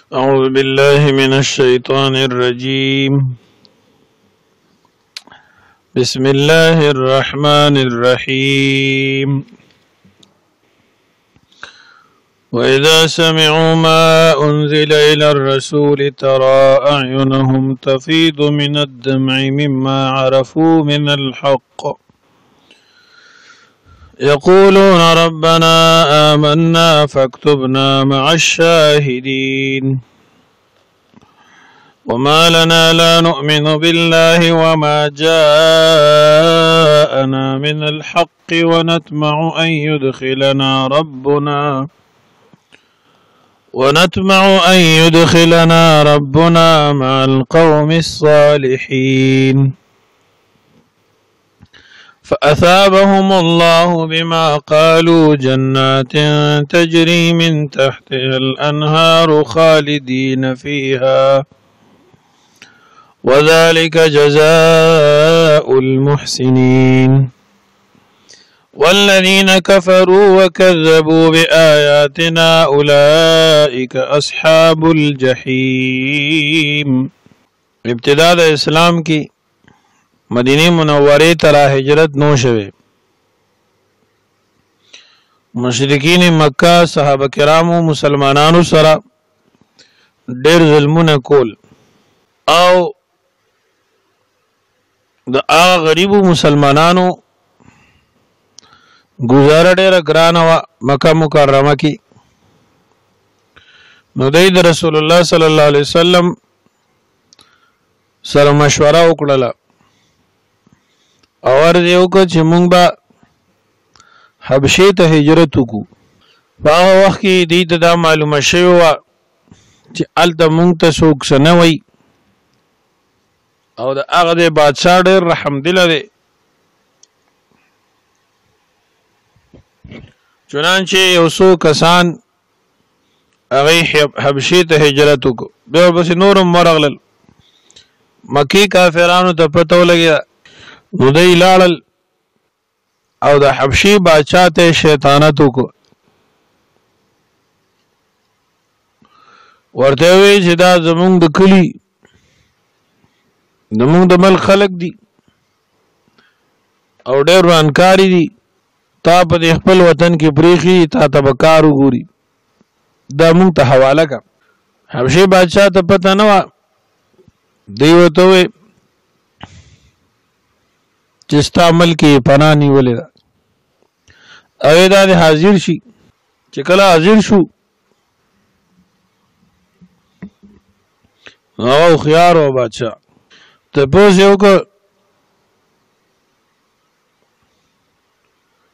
أعوذ بالله من الشيطان الرجيم. بسم الله الرحمن الرحيم. وإذا سمعوا ما أنزل إلى الرسول ترى أعينهم تفيض من الدمع مما عرفوا من الحق يقولون ربنا آمنا فاكتبنا مع الشاهدين. وما لنا لا نؤمن بالله وما جاءنا من الحق ونطمع أن يدخلنا ربنا مع القوم الصالحين. فأثابهم الله بما قالوا جنات تجري من تحتها الأنهار خالدين فيها وذلك جزاء المحسنين. والذين كفروا وكذبوا بآياتنا أولئك أصحاب الجحيم. ابتداء اسلام کی مدینه منوره ته هجرت نو شوه. مشرکین مکه صحابه کرامو مسلمانانو سره ډېر ظلمونه کول او د هغه غریبو مسلمانانو گزاره ډېره ګرانه وه مکه مکرمه کې. نو دوی د رسول الله صلی الله علیه وسلم سره مشوره وکړله او عرض یې وکړ چې موږ به حبشې ته هجرت وکړو. په هغه وخت کې دوی ته دا معلومه شوې وه چې هلته موږ ته څوک څه نه وایي او د هغه د بادشاه ډېر رحمدله دی. چنانچه یو څو کسان هغوی حبشې ته هجرت وکړو. بیا ورپسې نور هم ورغلل. مکې کافرانو ته پته ولګېده نو دوی لاړل او د حبشي باچا ته شیطانت وکړو. ورته وی چې دا زمونږ د کلي زمونږ د ملک خلک دي او ډېر ورانکاري دي. تا په دې خپل وطن کې پرېښي تا ته به کار وګوري. دا مونږ ته حواله کړه. حبشي باچا ته پته نه وه. دوی ورته ووی چې ستا ملک یې پناه نیولې ده او دا دې حاضر شي. چې کله حاضر شو هغه هوښیار و بادشاه. تپوس یې وکړ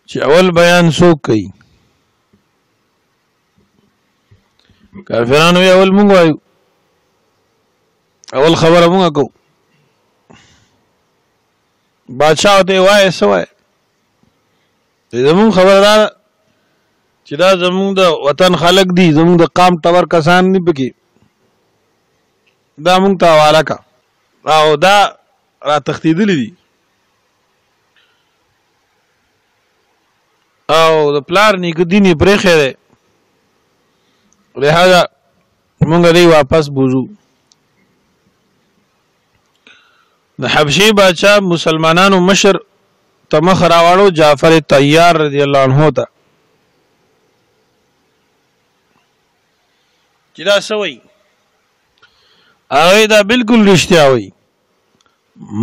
چې اول بیان څوک کوي. کافرانو اول مونږ وایو، اول خبره مونږ کوو. بادشاہ ته وایي څه وایي؟ زمونږ خبره دا ده چې دا زمونږ د وطن خلک دي، زمونږ د قام تور کسان دي پکې، دا مونږ ته حواله کړه او دا را تښتېدلي دي او د پلار نیکه دین یې پرېښی دی، لهذا مونږ دی واپس بوځو. د حبشي باچا مسلمانانو مشر ته مخ راواړو جعفر طیار رضی الله عنه ته چې دا څه وایي. هغوی دا بلکل رښتیا وایي،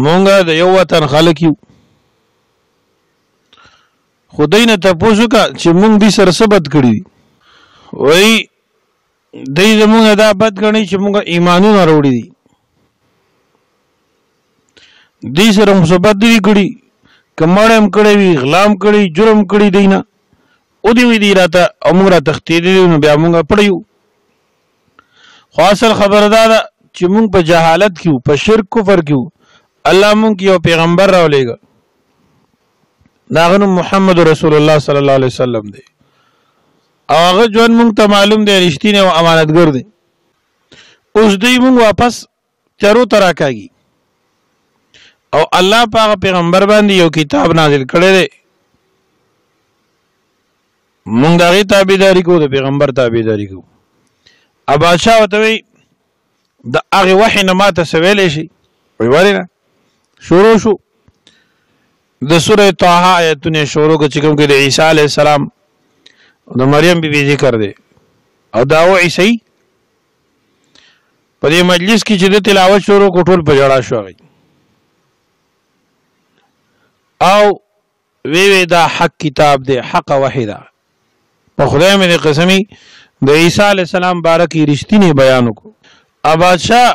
مونږ د یو وطن خلک یو. خو دوی نه تپوس وکړه چې مونږ دوی سره څه بد کړي دي. وایي دوی زمونږ دا بد ګڼي چې مونږ ایمانونه راوړي دي. دوی سره مثبت دی کړي، که مړ هم کړی وي، غلا هم کړی، جرم کړی دی نه او دی وي دی راته او موږ را تښتېدلي نو بیا موږ پړی یو. خو اصل خبره دا ده چې موږ په جهالت کې وو، په شرک کفر کې وو. الله موږ یو پیغمبر راولېږه، د هغه نوم محمد رسول الله صلی الله علیه وسلم دی او هغه ژوند موږ ته معلوم دی، رښتینی او امانتګر دی. اوس دوی موږ واپس تیارو ته راکاږي او الله په هغه پیغمبر باندې یو کتاب نازل کړی دی. مونږ د هغې تابعداري کوو، د پیغمبر تابعداري کوو. بادشاہ ورته وی د هغې وحي نه ماته څه ویلی شي وایي ولې نه شروع شو د سوره طه آیتونه شروع کړه چې کوم کې د عیسی علیه السلام د مریم بیبي ذکر دی او دا و عیسی په دې مجلس کې چې د تلاوت شروع کو ټول په جړا شو غي او وی دا حق کتاب دی حق وحی دا په خدای مې قسمی د عیسی علی السلام بارکی رښتینی بیان وکړو ا بادشاہ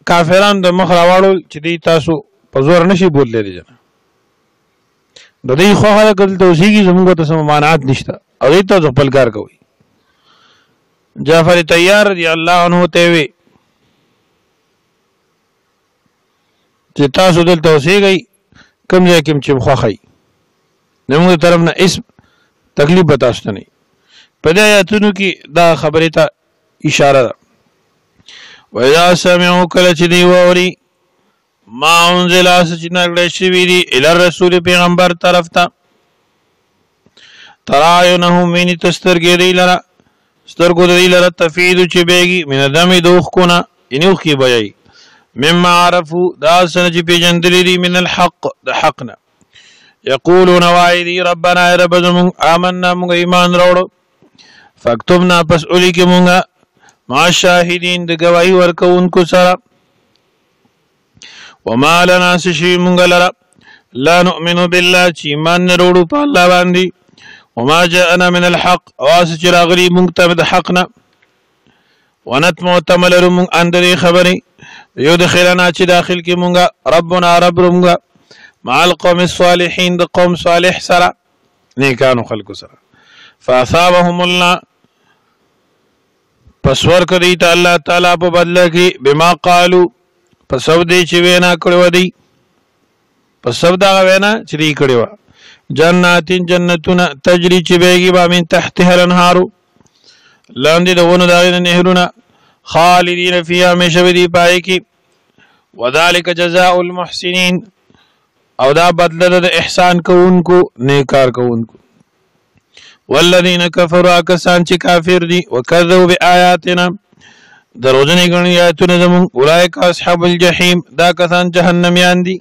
کافران د مخ راوړل چې دی تاسو په زور نشي بوللی دي جنا د دې خو هغه کول توسيږي زموږ ته سم مانعات نشته او دې ته خپل کار کوي جعفر طیار رضی الله عنه ته وی چې تاسو دلته اوسېږئ کوم ځای کې چې خوښئ زموږ طرف نه اسم تکلیف بتاسته نه په دې آیاتونو کې دا خبره ته اشاره ده وَإِذَا سَمِعُوا كَلَّ چې دی ووري ما انزل اسچنا کړه شوی دی ال رسول پیغمبر طرف ته ترایونه من تسترګې دی لرا سترګو دی لرا تفید چې بیگی من دم دوخ کنا انوخ کی بیای مما عرفوا دا سن چې پیجندلی دی من الحق د حقنا یقولون وایدی ربنا رب زمون آمنا موږ ایمان راوړو فاكتبنا پس اولی کې موږ مع الشاهدین د گواہی ورکوونکو سره وما لنا سشي مونږ لرا لا نؤمن بالله چې ایمان نه وروړو په الله باندې وما جاءنا من الحق واس چې راغلي مونږ ته د حقنا ونتمو تملر مونږ اندري خبري يدخلنا چې داخل کې مونږ ربنا رب مونږ مع القوم الصالحين د قوم صالح سره نیکانو خلق سره فاصابهم الله پسور کړي ته الله تعالی په بدله کې بما قالو په سب دې چې وینا کړو دی په سب دا وینا چې دی کړو جناتین جنتون تجری چې بیگی با من تحتها الانهار لاندې د ونه داغه نهرونه خالدین فیها مشبدی پای کی وذالک جزاء المحسنین او دا بدله د احسان کوونکو نیکار کوونکو والذین کفروا کسان چې کافر دي وکذبوا بیااتنا دروژنې غنی آیاتونه زمون اولئک اصحاب الجحیم دا کسان جهنميان دي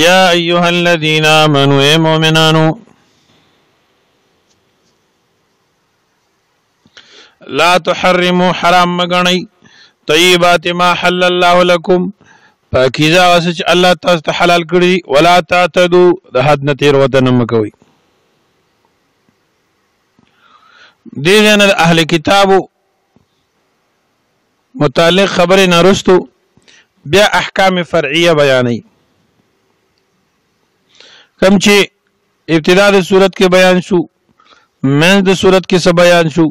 یا ایها الذین آمنوا ای مؤمنانو لا تحرموا حرام مغنی طیبات ما حل الله لكم پاکیزه واسه چې الله تاسو ته حلال کړی ولا تعتدوا د حد نه تیر وته نه مکوئ دې نه اهل کتابو متعلق خبر نرستو بیا احکام فرعیه بیانې کم چې ابتدا د صورت کې بیان شو من د صورت کې څه بیان شو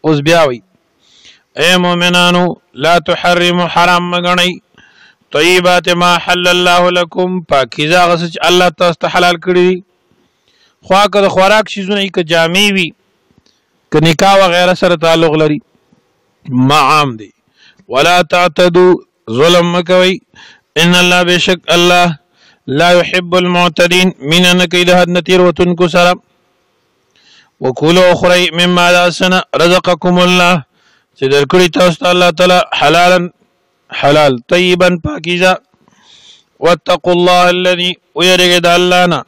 اوس بیا وی اے مؤمنانو لا تحرموا حرام مغنی طیبات ما حل الله لكم پاکیزه غس الله تاسو ته حلال کړی خوا که خوراک شیزونه یک جامع وی ک نکاح وغیرہ سره تعلق لري ما عام دي ولا تعتدوا ظلم مکوي ان الله بشك الله لا يحب المعتدين من نكيد حد نتير وتنكو سرا وكلوا اخرى مما داسنا رزقكم الله سيدر كري تاست الله تعالى حلالا حلال طيبا پاکیزا واتقوا الله الذي ويرجد اللهنا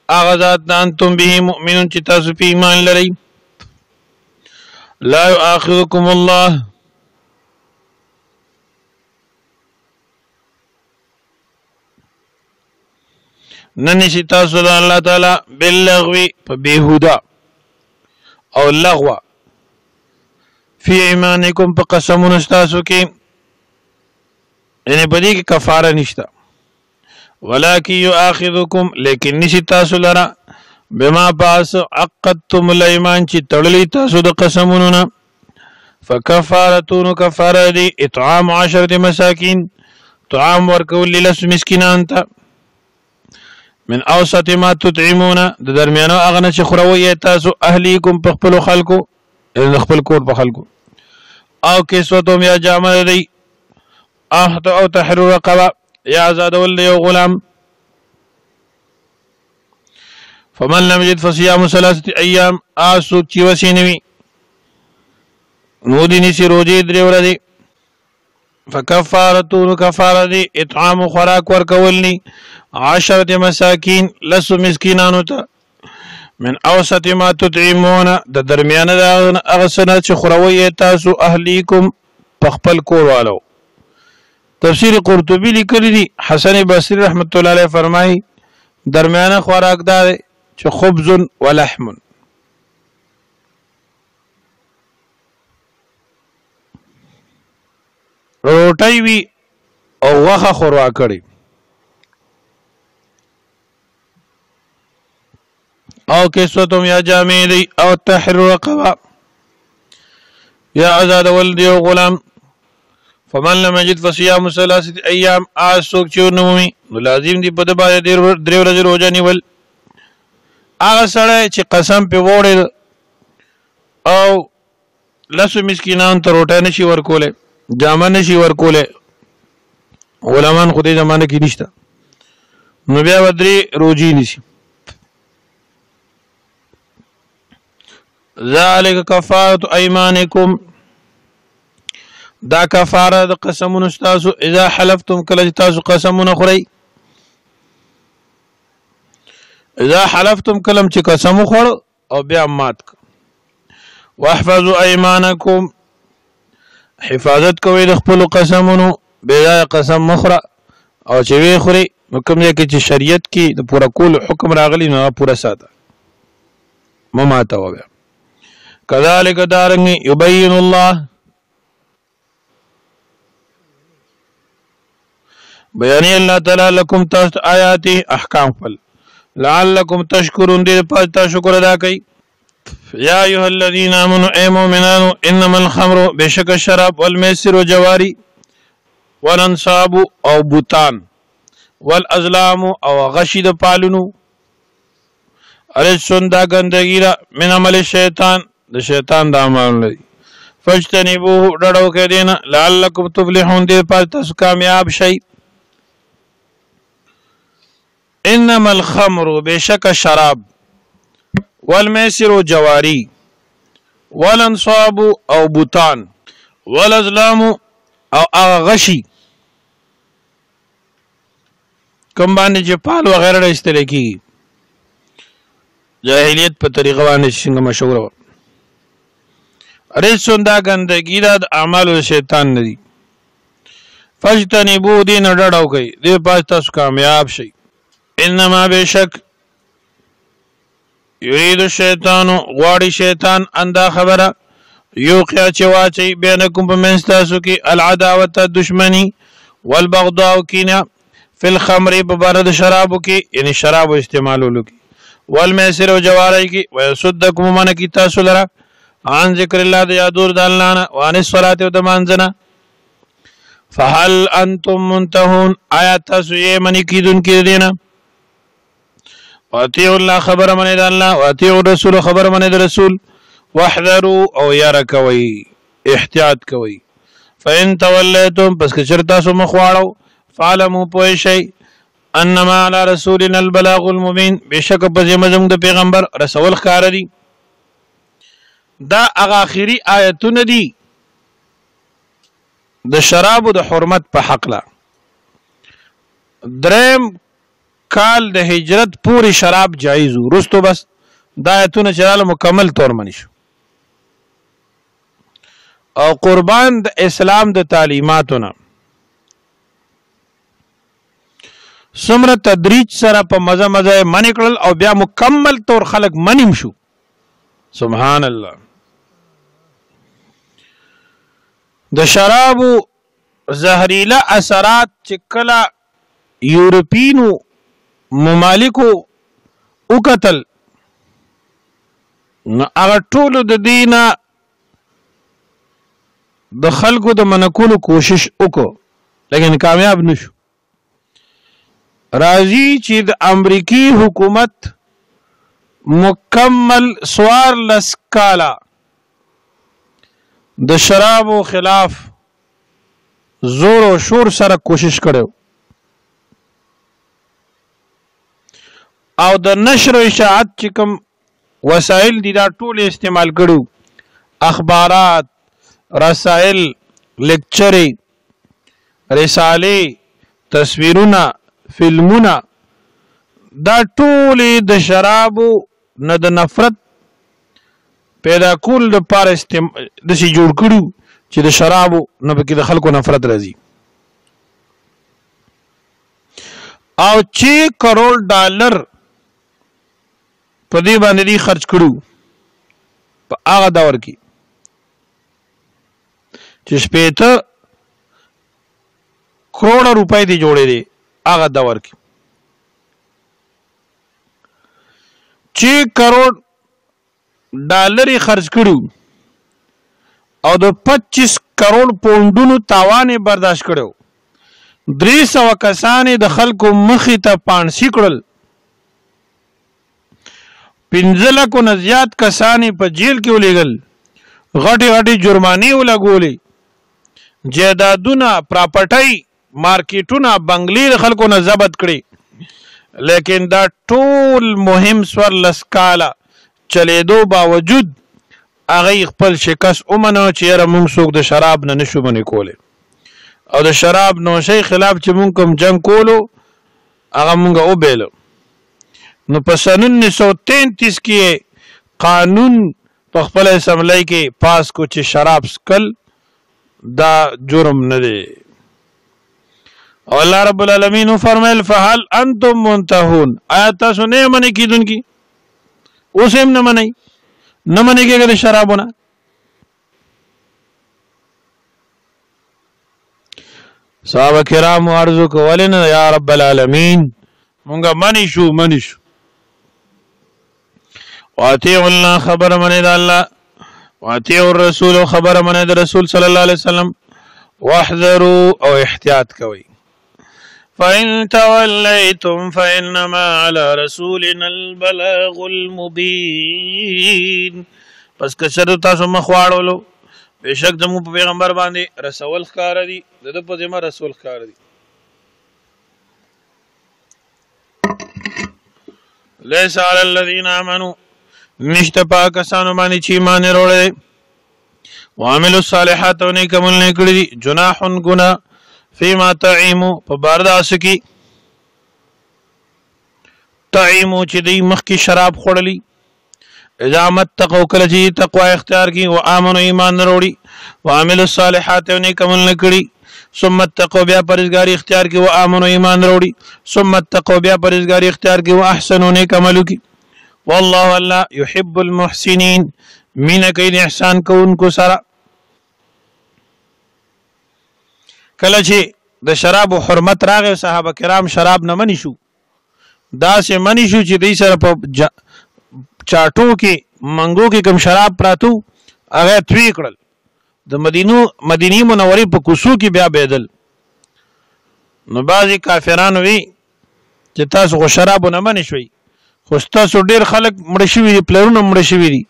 اغذات انتم به مؤمنون تاسو في ایمان لري لا يؤاخذكم الله ننشي تاسو د الله تعالی باللغو په بهودا او لغو فی ایمانکم په قسمون تاسو کې یعنی په دې کې کفاره نشته ولکن یؤاخذکم لیکن نشي تاسو لرا بما باس عقدتم الايمان چې تړلې تاسو د قسمونو فکفارتون کفاره دی اطعام 10 مساکین طعام ورکول لس مسکینان ته من اوسط ما تطعمون د درمیانو اغنه چې خوروي تاسو اهلیکم په خپل خلکو ان خپل کور په خلکو او کسوتم یا جامه دی احد او تحرير رقبه یا آزاد ول یو غلام فمن لم يجد فصيام 3 ايام اسو چې وسینوي نو دي نسی روزي درې ورځې فکفارتو کفاره دی اطعام خوراک ورکولنی 10 مساکین لسو مسکینانو ته من اوسط ما تطعمون د درمیانه د هغه څه چې خوروئ تاسو اهلیکم په خپل کور والو. تفسیر قرطبی لیکلی دی حسن بصری رحمت الله علیه فرمایي درمیانه خوراک دا دی چې خبز ولحم روټۍ وي او غوښه خوروا کړي او کسوتم یا جامع دی او تحریر رقبه یا آزاد ولد او غلام فمن لم يجد فصيام 3 ايام اسوک چې نومي نو لازم دی په د باندې درې ورځې روزه نیول. هغه سره چې قسم په وړل او لسو مسکینان ته روټه نشي ورکوله جامه نشي ورکوله علماء خو دې زمانه کې نشته نو بیا ودري روزي نشي. ذالک کفاره ایمانکم دا کفاره د قسمونو تاسو اذا حلفتم کله تاسو قسمونه خورئ اذا حلفتم کلم چې قسم خور او بیا مات واحفظوا ایمانکم حفاظت کوي د خپل قسمونو بیا قسم مخره او چې وی خوري نو کوم کې چې شریعت کې د پورا کول حکم راغلی نو پورا ساده مماته و بیا كذلك دارنګ يبين الله بیان الله تعالی لكم تاسو آیاته احکام فل لعلكم تشکرون دې پاتہ شکر ادا کړئ. یا ایها الذين امنوا اي مؤمنان انما الخمر بشك الشراب والميسر وجواري والانصاب او بوتان والازلام او غشید پالونو ارسون دا گندگی من عمل الشیطان د شیطان د اعمال لري فاجتنبوه ډډو کې دین لعلکم تفلحون دې پاتہ تاسو کامیاب شئ. انما الخمر بشك الشراب والميسر جواري والانصاب او بوتان والازلام او غشي کوم باندې چې پال وغیرہ استعمال کیږي جاهلیت په طریقه باندې څنګه مشهور و ارسون دا ګندګی د اعمال شیطان ندي فاجتنبوا دین ډډاو کوي دې پاس تاسو کامیاب شئ. انما بشک یرید الشیطان غواړي شیطان اندا خبره یوقع چواچی بینکم بمنځ تاسو کې العداوت دشمنی والبغضاء کینا فی الخمر ببارد شرابو کې یعنی شراب استعمالولو کې والمیسر و جواری کې ويصدکم من کی تاسو لرا عن ذکر الله د یادور د الله نه وان الصلاه و د مانځنه فهل انتم منتهون آیات تاسو یې منی کیدون کې دینه واتیو الله خبر من د الله واتیو رسول خبر من د رسول واحذروا او يركوي احتیاط کوي. فان تولیتم پس که چرتا سو مخواړو فعلموا پوشي انما على رسولنا البلاغ المبين بشک په زمزم د پیغمبر رسول خار دي. دا هغه اخیری آیتونه دي د شراب د حرمت په حق لا درم کال د هجرت پوری شراب جایز ورستو بس دا آیتونه چلاله مکمل طور منی شو او قربان د اسلام د تعلیماتونه سمره تدریج سره په مزه مزه منی کړل او بیا مکمل طور خلق منیم شو. سبحان الله. د شرابو زهريله اثرات چې کله یورپینو ممالکو وکتل نو هغه ټول د دینه د خلکو د منکولو کوشش وکړو لیکن کامیاب نشو. راځي چې د امریکای حکومت مکمل سوار لسکالا د شرابو خلاف زور او شور سره کوشش کړو او د نشر او اشاعت چې کوم وسایل دي دا ټول استعمال کړو اخبارات رسائل لیکچرې رسالې تصویرونه فلمونه دا ټولې د شرابو نه د نفرت پیدا کول لپاره داسې جوړ کړو چې د شرابو نه پکې د خلکو نفرت راځي او 6 کروڑ ډالر په دې باندې دی خرج کړو په هغه دور کې چې 15 کروڑ روپۍ دی جوړې دي هغه دور کې 6 کروڑ ډالر خرج کړو او د 25 کروڑ پوندونو تاوان برداشت کړو 300 کسان د خلکو مخې ته پانسی کړل 15 لکو نه زیات کسان په جیل کې ولېګل غټي غټي جرماني ولګولې جیدادونه پراپرټي مارکیټونه بنگلې خلکو نه ضبط کړي لیکن دا ټول مهم سور لسکاله چلیدو باوجود هغه خپل شکست اومنو چې یاره موږ څوک د شراب نه نشو منې کولی او د شراب نوشۍ خلاف چې موږ کوم جنګ کولو هغه موږ وبیلو نو په سن 1933 کې قانون په خپل اسمبلی کې پاس کو چې شراب سکل دا جرم نه دی او الله رب العالمین فرمایل فهل انتم منتهون آیا تاسو نه منې کیدونکي اوس هم نه منئ نه منې کېږي د شرابونه صحابه کرام عرضو کولن یا رب العالمین مونږه منی شو واطیعوا الله خبر منی د الله واطیعوا الرسول خبر منی د رسول صلی الله علیه وسلم واحذروا او احتیاط کوي فإن توليتم فإنما على رسولنا البلاغ المبين پس کچر تاسو مخواړولو بشک زمو په پیغمبر باندې رسول ښکار دي د په ذمہ رسول ښکار دي ليس على الذين آمنوا نشته پاکستان باندې چې ایمان وروړي وعملوا الصالحات او نیک عمل کړی دي جناح گناہ فيما تعيموا په بارداس کې تعيموا چې دی مخکې شراب خوړلی اذا متقوا کله چې تقوا اختیار کی او امنوا ایمان وروړي وعملوا الصالحات او نیک عمل کړی ثم اتقوا بیا پرهیزګاری اختیار کی او امنوا ایمان وروړي ثم اتقوا بیا پرهیزګاری اختیار کی او احسنوا نیک عمل کی والله الله يحب المحسنين مين کین احسان کوونکو سره کله چې د شراب حرمت راغی صحابه کرام شراب نه منی شو دا سه منی شو چې دې سره په چاټو کې منګو کې کم شراب پراتو هغه توی کړل د مدینی منورې په کوسو کې بیا بدل نو بعضی کافرانو وی چې تاسو خو شراب نه منی شوي خو تاسو ډیر خلک مړ شوي دي پلرونه مړ شوي دي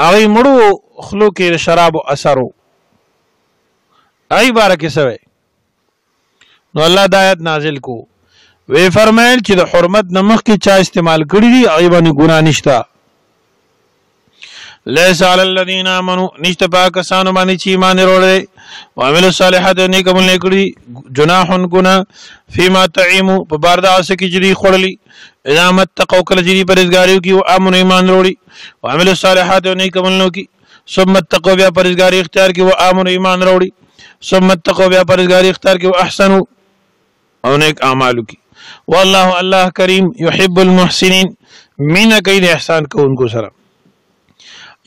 هغه مړو خلو کې شراب اثرو ای بارکه سوی نو الله د آیت نازل کو وی فرمایل چې د حرمت نمخ کې چا استعمال کړی دي هغه باندې ګناه نشته ليس على الذين امنوا نشته پاکستان باندې چې ایمان وروړي وعملوا الصالحات نیک عمل کړی جناح گناہ فيما تعيموا په بارداس کې جری خړلی اذا متقوا کله جری پرهیزګاری کی او امن ایمان وروړي وعملوا الصالحات نیک عمل کی ثم اتقوا بیا پرهیزګاری اختیار کی او امن ایمان وروړي ثم اتقوا بیا پرهیزګاری اختیار کی او احسنوا او نیک اعمال کی والله الله کریم يحب المحسنين من کید احسان کوونکو سره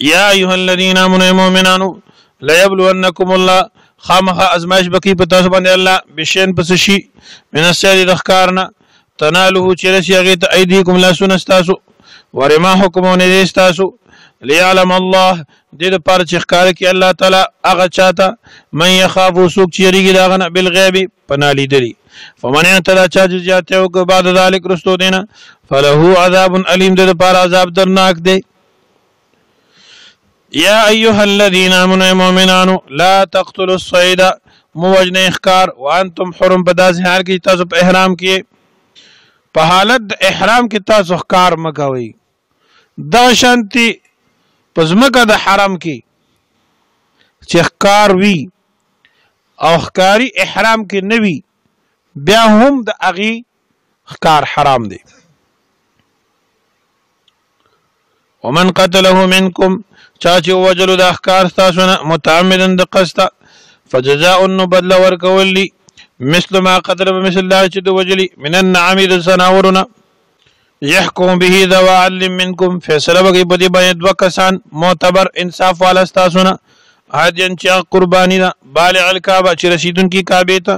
یا ایها الذين امنوا المؤمنون لا يبلونكم الله خامخ ازمائش بکی په تاسو باندې الله بشین پس شي من السيد ذکرنا تنالو چرسی هغه ته ايديكم لا سنستاسو ورماحكم ونستاسو ليعلم الله دې د پر چې ښکار کی الله تعالی هغه چاته من يخاف سوق چریږي داغه بالغیب پنالی دلی فمن يتلا چاج جاته او بعد ذلك رستو دینا فله عذاب الیم دې پر عذاب درناک دی یا ایها الذين امنوا المؤمنون لا تقتلوا الصيد موجن اخکار وانتم حرم بداس هر کی تاسو په احرام کې په حالت احرام کې تاسو اخکار مکوي دا شانتي پزمکه د حرم کې چې ښکار وي او ښکاری احرام کې نه وي بیا هم د هغې ښکار حرام دی. ومن قتله منکم چا چې ووجلو دا ښکار ستاسو نه متعمدا د قصده فجزاء نو بدله ورکول دي مثل ما قتل بمثل دا چې د وجلي من النعم د ځناورونه يحكم به ذو عدل منکم فیصله وکړي په دې باندې دوه کسان معتبر انصاف والا ستاسو نه هدین چې قرباني ده بالغ الکعبه چې رسیدونکي کعبې ته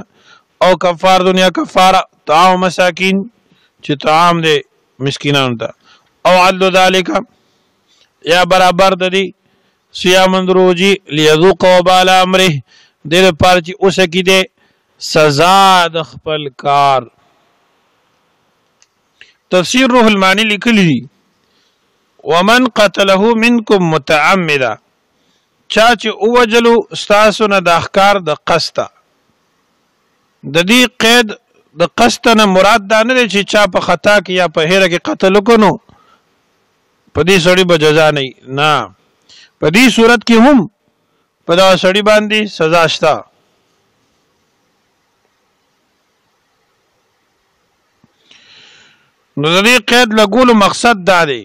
او کفار دنیا کفاره طعام مساکین چې طعام دی مسکینانو ته او عدل ذلك یا برابر د دې صيام روزي ليذوق وبال امره د لپاره چې اوسه کې دی سزا د خپل کار. تفسیر روح المانی لیکلی دی ومن قتله منکم متعمدا چا چې اوجلو ستاسو نه د احکار د قصده د دې قید د قصد نه مراد دا نه دی چې چا په خطا کې یا په هیره کې قتل وکړو په دې سړي به جزا نه په دې صورت کې هم په دا سړي باندې سزا شته. نو د دې قید لګولو مقصد دا دی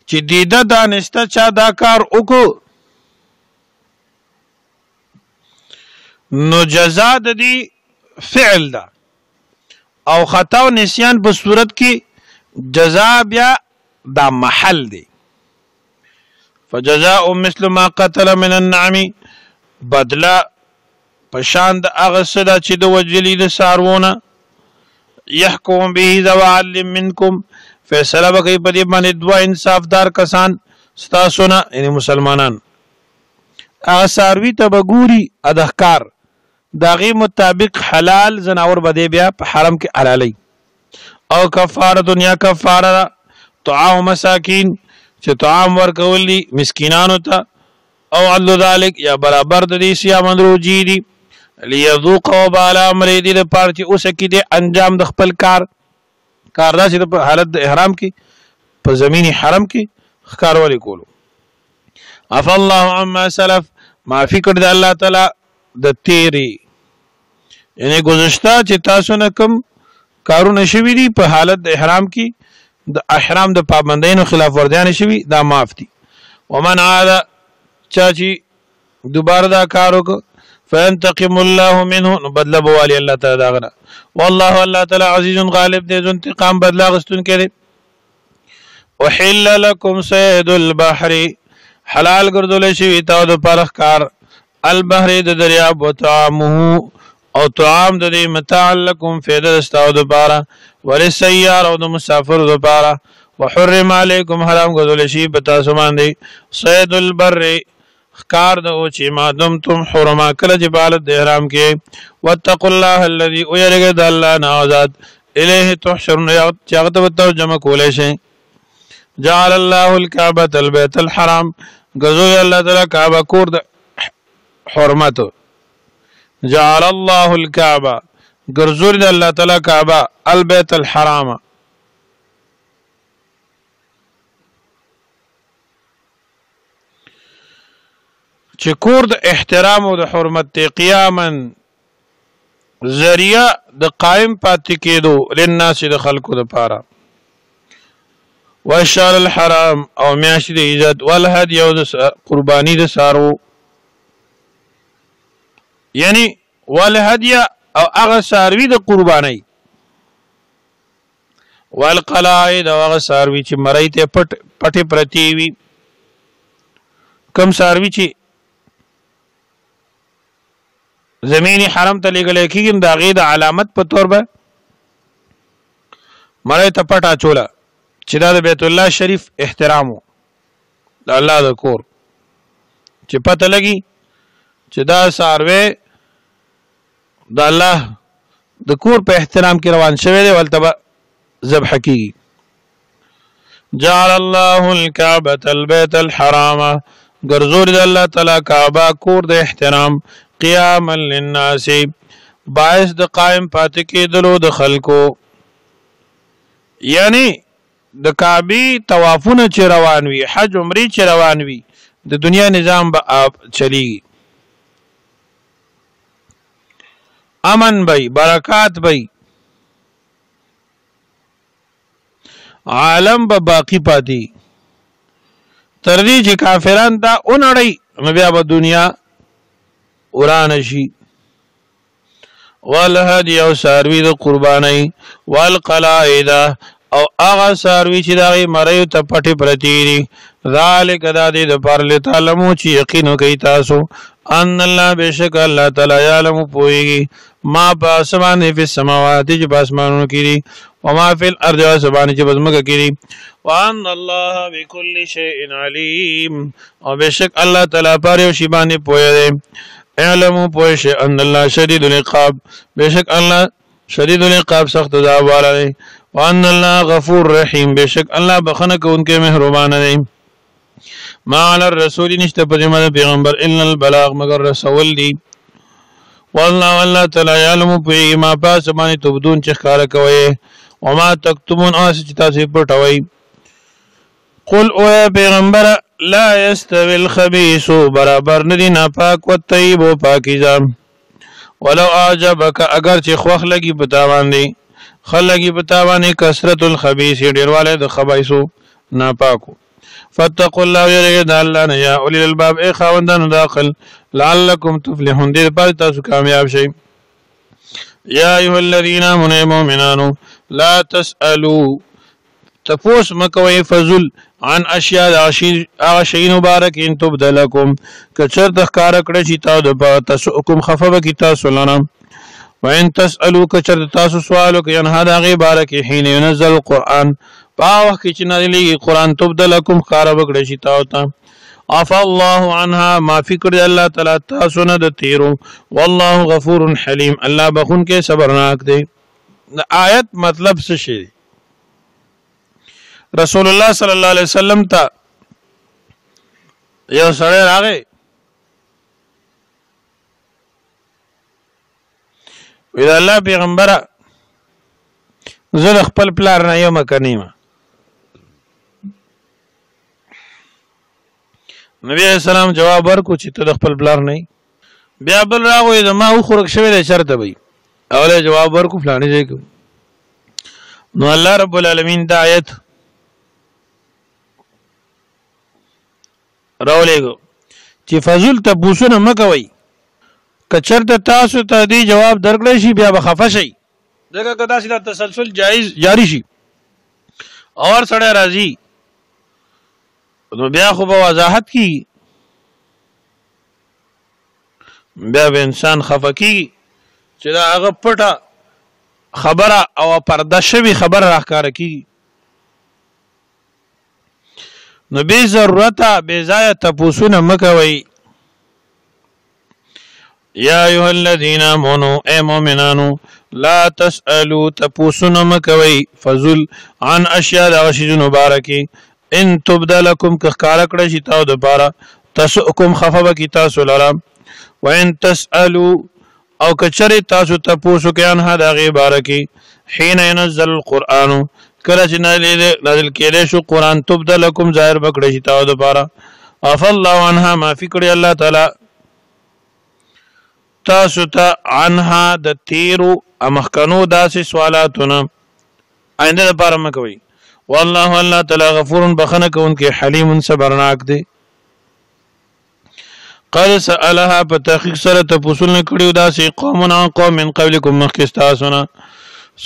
چې دیده دانسته چا دا کار وکړو نو جزا د دې فعل ده او خطا او نسیان په صورت کې جزا بیا دا محل دی. فجزاء مثل ما قتل من النعم بدلا پشان د هغه څه چې د وجلي د څاروونه يحكم به ذو عدل منکم فیصله وکړي په دې باندې دوه انصافدار کسان ستاسو نه یعنی مسلمانان هغه څاروي ته به ګوري ادهکار د هغې مطابق حلال ځناور به دی بیا په حرم کې حلالوي او کفاره دنیا کفاره طعام مساکین چې طعام ورکول دي مسکینانو ته او عدل ذلك یا برابر د دې صيام روزي دي ليذوق وبال امره دې لپاره چې اوسه کې دې انجام د خپل کار دا چې په حالت د احرام کې په زمینی حرم کې ښکارولې کولو. عفا الله عما سلف معافي کړ د الله تعالی د تیری یعنی گذشته چې تاسو نه کوم کارونه شوي دي په حالت د احرام کې د احرام د پابندیانو خلاف ورزیان شوي دا معاف دي. ومن عاد چا چې دوباره دا کار وکړ فينتقم الله منه بدل بوالي الله تعالی داغنا والله الله تعالی عزیز غالب دې ذو انتقام بدلا غستون کړي. وحل لكم صيد البحر حلال ګرځول شي تاسو د پرخکار البحر د دریاب وطعامه او طعام د دې متاع لكم فائدہ استاو د پاره وللسيار او د مسافر د پاره وحرم عليكم حرام ګرځول شي پتا سمان دي صيد البر خکار د او چې ما دمتم حرما کله چې بالت د احرام کې واتقوا الله الذي ويرجى د الله نازاد الیه تحشرون چاغت وتو جمع کولای شي. جعل الله الكعبه البيت الحرام غزو الله تعالی کعبه کور د حرمت جعل الله الكعبه غرزور د الله تعالی کعبه البيت الحرام چې کور د احترام او د حرمت ته قیاما ذریعہ د قائم پاتې کېدو للناس د خلکو د پاره وشهر الحرام او میاشت د عزت والهدي او د قربانی د سارو یعنی والهدي او هغه ساروی د قربانی والقلائد او هغه ساروی چې مړی ته پټه پرتی وي کم ساروی چې زمینی حرم ته لګل کېږي دا غي د علامت په تور به مړی ته پټه چولا چې دا د بیت الله شریف احترامو د الله د کور چې پته لګي چې دا ساروی د الله د کور په احترام کې روان شوی دی ولته ذبح کیږي. جعل الله الكعبة البيت الحرام ګرځول د الله تعالی کعبه کور د احترام قیاما للناس باعث د قائم پاتې کېدلو د خلکو یعنی د کعبه طوافونه چې روان وي حج عمره چې روان وي د دنیا نظام به چلیږي، امن بی، برکات بی، عالم به باقی پاتی تر دې چې کافران دا اونړی نو بیا به دنیا وران شي. والهدي او ساروی د قربانی، والقلائد او هغه ساروی چې دغه مریو ته پټې پرتی دي، ذالک دا دې د پر لتعلمو چې یقین وکړئ تاسو ان الله بشک الله تعالی یعلم پوهیږي ما په اسمانه په سماوات چې په اسمانونو کې دي او ما فی الارض او سبحانه چې بزمکه کې دي، وان الله بكل شیء علیم او بشک الله تعالی پر یو شی باندې پوهه دی. علم پوهش ان الله شدید العقاب بشک الله شدید العقاب سخت عذاب والا دی. وان الله غفور رحیم بشک الله بخنه کوونکی مهربان دی. ما علی الرسول نشته په ذمه پیغمبر الا البلاغ مگر رسول دی. والله تعالی علم په ما پاس باندې تبدون چې ښکارا کوي او ما تکتمون اس چې تاسو پټوي. قل او پیغمبر لا يستوي الخبيث برابر ندی ناپاک و طیب و پاکیزه ولو اعجبك اگر چې خوخ لګي پتا باندې خلګي پتا باندې کثرت الخبيث ډیرواله د خبيثو ناپاکو. فتقوا الله يرجد الله نه یا اولی الباب ای خواندانو داخل لعلکم تفلحون دې پر تاسو کامیاب شئ. یا ایها الذين امنوا مؤمنان لا تسالوا تفوس مکوي فضل عن اشیاء شیء مبارک ان تبدلکم کچر تخکار کړه چې تاسو د تاسو خفه کی تاسو لنه وان تسالوا کچر تاسو سوالو کې ان هدا غي بارک حين ينزل القران پاو کې چې نازلېږي قران تبدلکم خار وکړه چې تاسو ته عفا الله عنها معافي کړی الله تعالی تاسو نه د تیرو والله غفور حلیم الله بخون کې صبرناک دی. آیت مطلب څه شي؟ رسول الله صلی الله علیه وسلم ته یو سړی راغی وی الله پیغمبره زه خپل پلار نه یم کنیمه. نبی اسلام جواب ورکو چې ته د خپل پلار نه بیا بل راغی د ما او خورک شوی د شرط وي اوله جواب ورکو فلانی ځای کو. نو الله رب العالمین د آیت راولېګو چې فضل ته بوسونه مکوي کچرته تاسو ته دی جواب درکړی شي بیا به خفه شي دغه کدا سره تسلسل جایز جاری شي اور سړی راځي نو بیا خو به وضاحت کی بیا به انسان خفه کی چې دا هغه پټه خبره او پرده شوی خبره راښکاره کی نو بی ضرورت بی ځای تپوسونه مکوي. یا ایها الذین آمنوا ای مؤمنانو لا تسالوا تپوسونه مکوي فضل عن اشیاء د شیء مبارکی ان تبدلکم کخکار کړه شي تاسو د پاره تسؤکم خفوا کی تاسو لرا وان تسالوا او کچری تاسو تپوسو کې ان هدا غي بارکی حين ينزل القرآن کله چې نازل کېږي شو قران تبدلکم ظاهر بکړی شي تاسو د پاره عف الله عنها معافي کړی الله تعالی تاسو ته عنها د تیرو امخکنو داسې سوالاتونه آینده لپاره مکوي. والله الله تعالی غفور بخنه کوونکی حلیم صبرناک دی. قد سألها په تحقیق سره تپوسل نه کړیو داسې قوم من قبلکم مخکې تاسو نه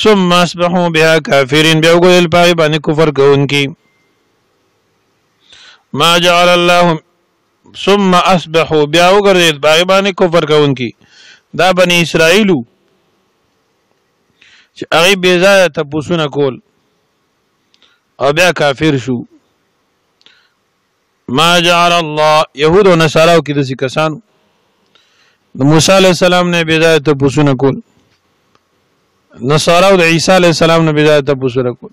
ثم اصبحوا بها كافرين بیا وګورل پای باندې کفر کوونکی. ما جعل الله ثم اصبحوا بیا وګورل پای باندې کفر کوونکی دا بنی اسرائیلو چې هغه بے ځای تپوسونه کول او بیا کافر شو. ما جعل الله يهود و نصارا کې د کسانو د موسی علی السلام نه بے ځای تپوسونه کول نصارا او د عیسی علی السلام نه بے ځای تپوسونه کول.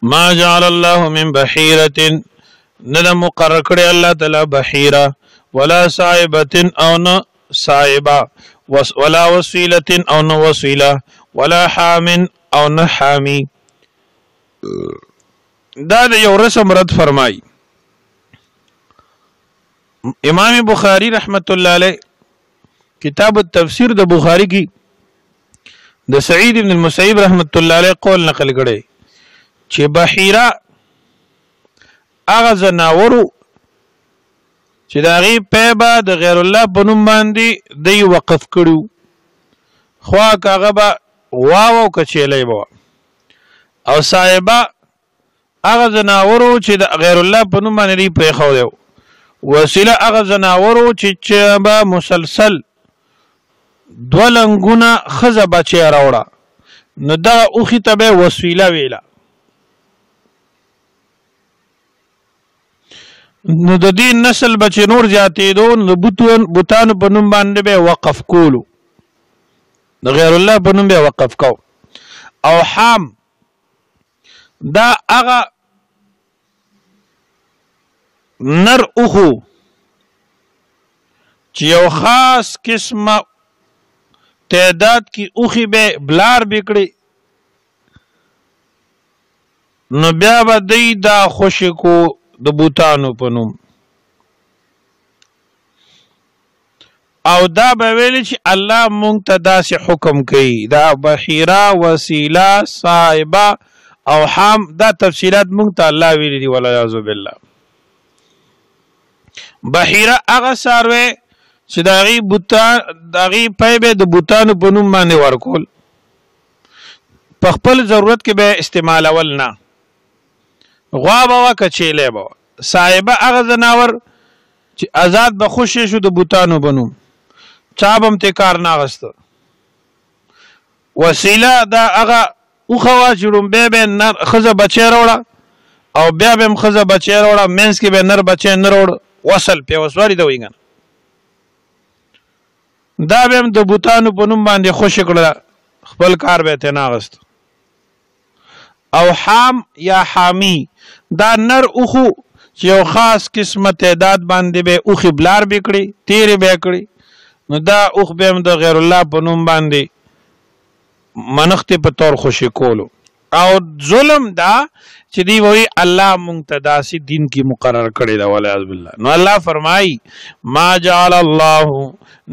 ما جعل الله من بحيره نه مقرر کړی الله تعالی بحيره ولا صائبه او نه صائبه ولا وسيله او نه وسيله ولا حام او نه حامي. دا د یو رسم رد فرمای امام بخاری رحمت الله علیه کتاب التفسیر د بخاری کی د سعید ابن المسیب رحمت الله علیه قول نقل کړي چې بحیره هغه زناورو چې د هغې پیبه د غیر الله په نوم باندې دی وقف کړي خوا هغه به واو او کچیلی به او صاحبه هغه زناورو چې د غیر الله په نوم باندې دی پرېښودی وسیله هغه زناورو چې به مسلسل دوه لنګونه ښځه بچی راوړه نو دغه اوښي ته به وسیله ویله نو د دې نسل بچی نور زیاتېدو نو بوتانو په نوم باندې به وقف کولو د غیر الله په نوم به وقف کو او حام دا هغه نر اوخو چې یو خاص قسمه تعداد کی اوخی به بلار بکړي نو بیا به دی دا خوشی کو د بوتانو په نوم او دا به ویلی چې الله مونږ ته داسې حکم کوي دا بحیره وسیله صاحبه او حام دا تفصیلات مونږ ته الله ویلی دي والعیاذ بالله بحیره هغه څاروی چې د هغې پی به د بوتانو په نوم باندې ورکول په خپل ضرورت کې به استعمالول نه غوا به وه کچیلی به وه صاحبه هغه زناور چې آزاد به خوشی شو د بوتانو په نوم چا به هم ترې کار نه اخسته وسیله دا هغه اوښه وه چې لومبی به نر ښځه بچی راوړه او بیا به هم ښځه بچی راوړه منځ کې به نر بچی نه راوړه وصل پیوسواري ته وایي که نه دا به هم د بوتانو په نوم باندې خوشي کړله خپل کار به یې ترې نه اخسته او حام یا حامی دا نر اوښو چې یو خاص قسمه تعداد باندې به اوښې بلار به کړي تیرې به یې کړي نو دا اوښ به هم د غیر الله په نوم باندې منښتې په طور خوشي کولو او ظلم دا چې دی وایي الله مونږ ته داسې دین کې مقرر کړی ده والعیاذ بالله نو الله فرمایي ما جعل الله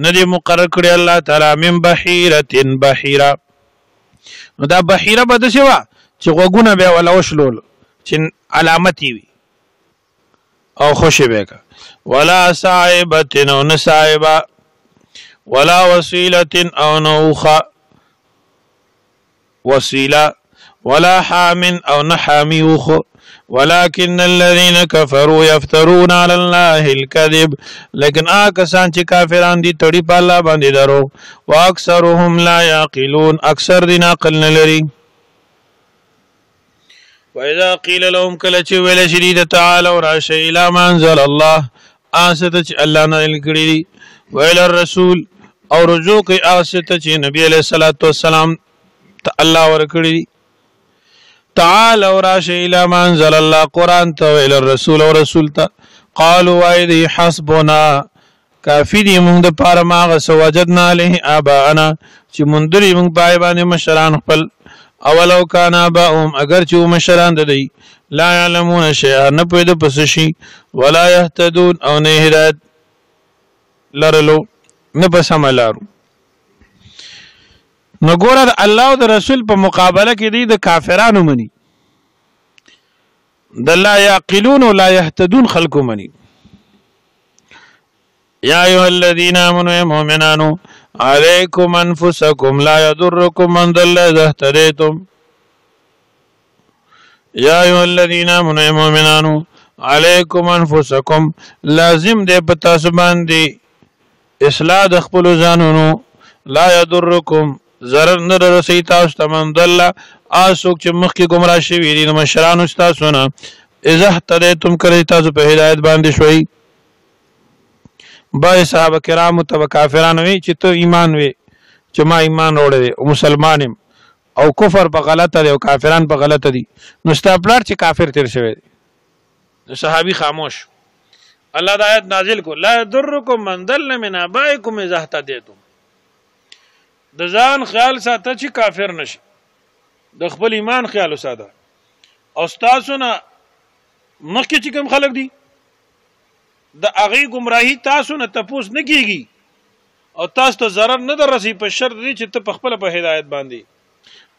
نه دی مقرر کړی الله تعالی من بحیرة بحیره نو دا بحیره به داسې وه چې غوږونه به یې وله وشلول چې علامت یې وي او خوشي به یې ولا صاحبة او نه صاحبه ولا وسیلة او نه اوښه وسیله ولا حام او نحامي اوخ ولكن الذين كفروا يفترون على الله الكذب لكن آکسان چې کافران دي تړي په الله باندې درو واکثرهم لا يعقلون اکثر دین عقل نه لري واذا قيل لهم كل چې ویل شدید تعالوا راشي الى ما انزل الله استه چې الله نازل کړی ویل الرسول او رجوع کوي استه چې نبی عليه الصلاه والسلام ته الله ورکړي تعال او راشه الى ما انزل الله قرآن ته ویل الرسول او رسول ته قالوا وايدي حسبنا کافی دی مونږ د پاره ما غس وجدنا عليه اباءنا چې مندري مونږ پای باندې مشران خپل اولو کان اباهم اگر چې مشران د دی لا يعلمون شيئا نه پوهه پس شي ولا يهتدون او نه هدایت لرلو نه پس عملارو نو ګوره د الله او د رسول په مقابله کې دی د کافرانو مني د لا يعقلون ولا يهتدون خلق مني يا ايها الذين امنوا مؤمنان عليكم انفسكم لا يضركم من ضل اذا اهتديتم يا ايها الذين امنوا مؤمنان عليكم انفسكم لازم دې په تاسو باندې اصلاح د خپل ځانونو لا يضركم ضرر نه رسي تاسو ته من ضل اسوک چې مخکې گمراه شوي دي نو مشرانو تاسو نه اذا اهتديتم کړئ تاسو په هدایت باندې شوي با صحابه کرام ته کافرانو وي چې ته ایمان وي چې ما ایمان وروړی او مسلمان او کفر په غلطه دی او کافران په غلطه دي نو ستاپلار چې کافر تیر شوی دی نو صحابي خاموش الله د آیت نازل کو لا يضركم من ضل من ابائكم اذا اهتديتم د ځان خیال ساته چې کافر نشي د خپل ایمان خیال ساته او تاسو نه مخکې چې کوم خلک دي د هغه گمراهی تاسو نه تپوس نه کیږي او تاسو ته ضرر نه درسي په شرط دي چې ته په خپل په هدایت باندې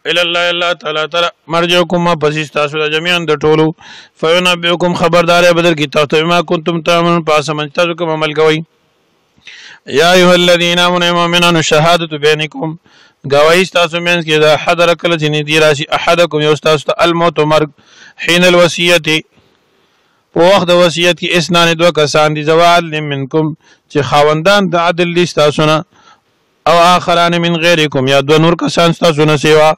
الى الله تعالی مرجعكم ما پس تاسو د جميعا د ټولو فینبئکم خبردار بدل کی تاسو ما کنتم تعملون پس من تاسو کوم عمل کوي یا ایها الذين امنوا مؤمنون شهادت بینکم گواہی تاسو مینس کې دا حضر کله چې ندی راشي احدکم یو تاسو الموت مرګ حين الوصیت په وخت د وصیت کې اسنان دو کسان دي زوال منکم چې خاوندان د عدل تاسو نه او آخران من غیرکم یا دو نور کسان تاسو نه سیوا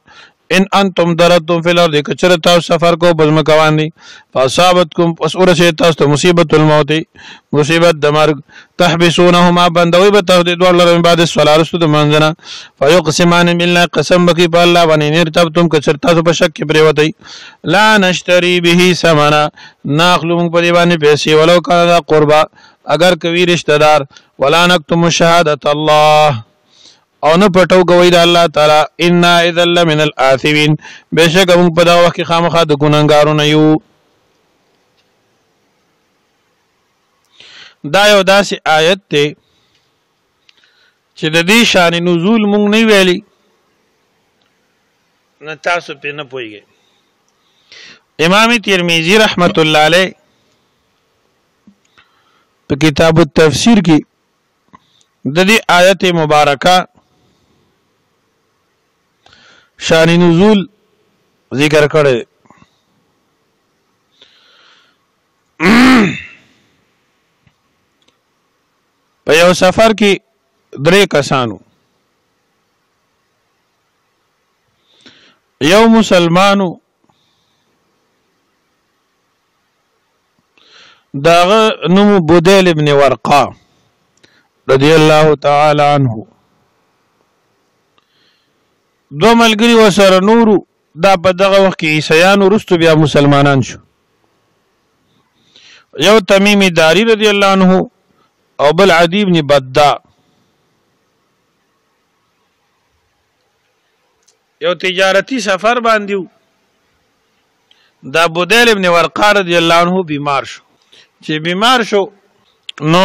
ان انتم درتم فی الارض کچره تاسو سفر کو بزم کوانی فاصابتکم اسور سے تاسو مصیبت الموت مصیبت د مرګ تحبسونهما بندوی به تاسو د دوه لرم بعد الصلاه رسو د منځنه فیقسمان بالله قسم بکی په الله باندې نرتبتم کچره تاسو په شک کې پریوتی لا نشتری به ثمنا ناخلو په دی باندې پیسې ولو کړه قربا اگر کوي رشتہ دار ولا نکتم شهادت الله او نه پټو کوي د الله تعالی ان اذا لمن الاثمين بشک موږ په دا وخت کې خامخا د ګناګارو نه یو دا یو داسې آیت ته چې د دې شان نزول موږ نه ویلي نه تاسو په نه پويږئ امام ترمذی رحمت الله علیه په کتاب التفسیر کې د دې آیت مبارکه شان نزول ذکر کړي په یو سفر کې درې کسانو یو مسلمانو داغه نوم بودیل ابن ورقا رضی الله تعالی عنه دو ملګری وسره نورو دا په دغه وخت کې عیسایانو رستو بیا مسلمانان شو یو تمیم داری رضی الله عنه او بل عدی ابن بددا یو تجارتی سفر باندې دا بودیل ابن ورقا رضی الله عنه بیمار شو چې بیمار شو نو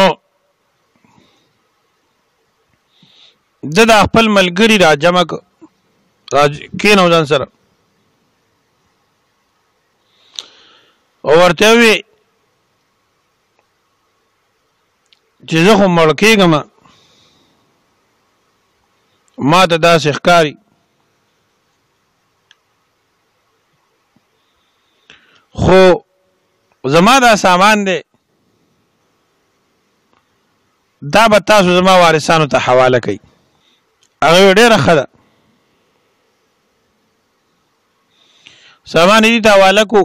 د خپل ملګری را جمع کینو ځان سره او ورته وی چې زه خو مړ کېږم ما ته داسې ښکاري خو زما دا سامان دی دا به تاسو زما وارثانو ته حواله کوي هغه ډېره ښه ده سامان دې ته حواله کو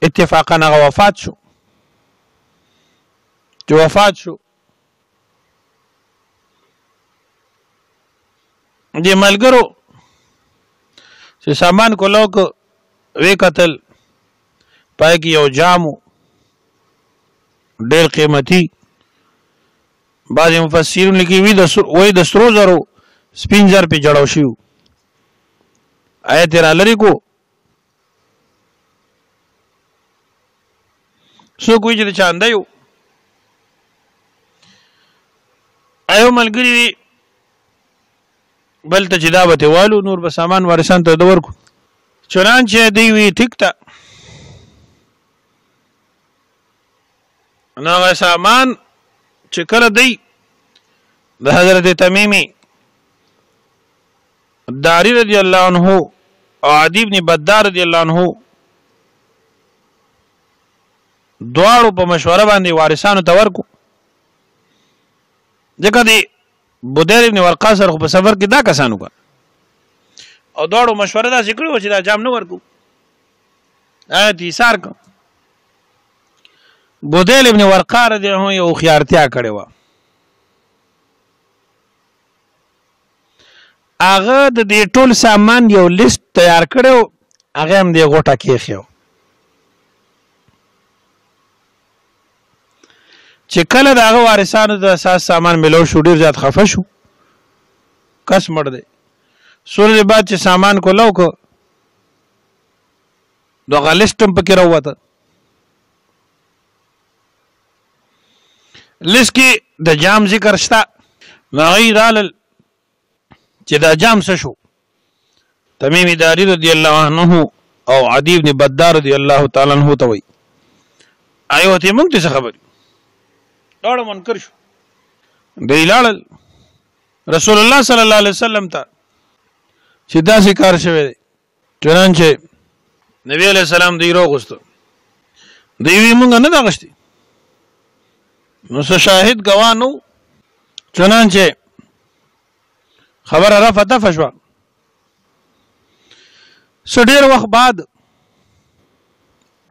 اتفاقا هغه وفات شو چې وفات شو دې ملګرو چې سامان کولو کو وی قتل پای کې یو جامو ډېر قیمتي بعض مفسرین لیکي وی د سرو زرو سپین زر په جوړو شو آیت را لري کو سو کوی چې چاندایو ایو ملګری بل ته چې دعوت والو نور به سامان وارثان ته ورکو چنانچه دی وی ټیک تا نو سامان چې کړه دی د حضرت تمیمی داری رضی الله عنه او عدی ابن بدار رضی الله عنه دواړو په مشوره باندې وارثانو ته ورکو ځکه دی بودیل ابن ورقا سره په سفر کې دا کسانو کا او دواړو مشوره دا ذکر و چې دا جام نه ورکو آیت ایثار کو بودیل ابن ورقا رضی الله عنه یو خيارتیا کړي و هغه د دې ټول سامان یو لیست تیار کړو هغه هم دی غوټه کې خيو چې کله داغه وارثانو د اساس سامان ملو شو ډیر زیات خفه شو کس مړ دی سورې بعد چې سامان کو لو کو دغه لیستم پکې راوته لس کې د جام ذکر شته. هغوی رالل چې دا جام څه شو. تمیم داری رضی الله عنه او عدی بن بدار رضی الله تعالی عنہ ته وایي ایو ته موږ څه خبر ډاړه منکر شو. دی لاړل رسول الله صلی الله علیه وسلم ته چې داسې کار شوی دی. چنانچه نبی علیہ السلام دی راغوسته. دی وی مونږ نه دا غشتي نو څه شاهد ګواه نو. چنانچه خبره رفع دفع شوه. څه ډېر وخت بعد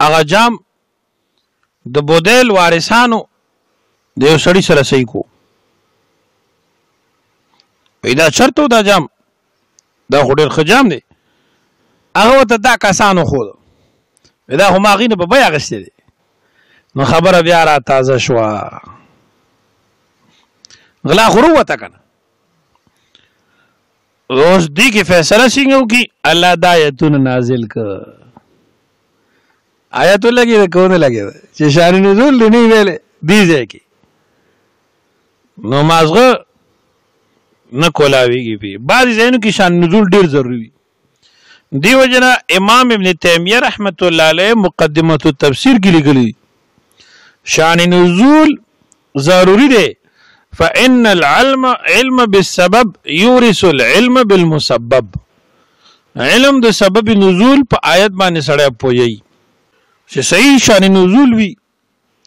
هغه جام د بودیل وارثانو د یو سړي سره صحیح کو. دا چرته دا جام دا خو ډېر ښه جام دی. هغه ورته دا کسانو ښوده دا خو ما هغې نه په بیه اخیستی دی. نو خبره بیا را تازه شوه. غلا خو رووته که نه. اوس دې کې فیصله څنګه وکړي. الله دا آیتونه نازل که آیت لګېده که ونه لګېده چې شان نزول دی نه ویلې دې ځای کې نو مازغه نه کولاویږي. پې بعضې ځایونو کې شان نزول ډېر ضروري وي. دی وجنه امام ابن تیمیه رحمت الله علیه مقدمه التفسیر کې لیکلي شان نزول ضروری دی. فإن العلم علم بالسبب يورث العلم بالمسبب. علم د سبب نزول په آیت باندې سړی پوهیږي چې صحیح شان نزول وي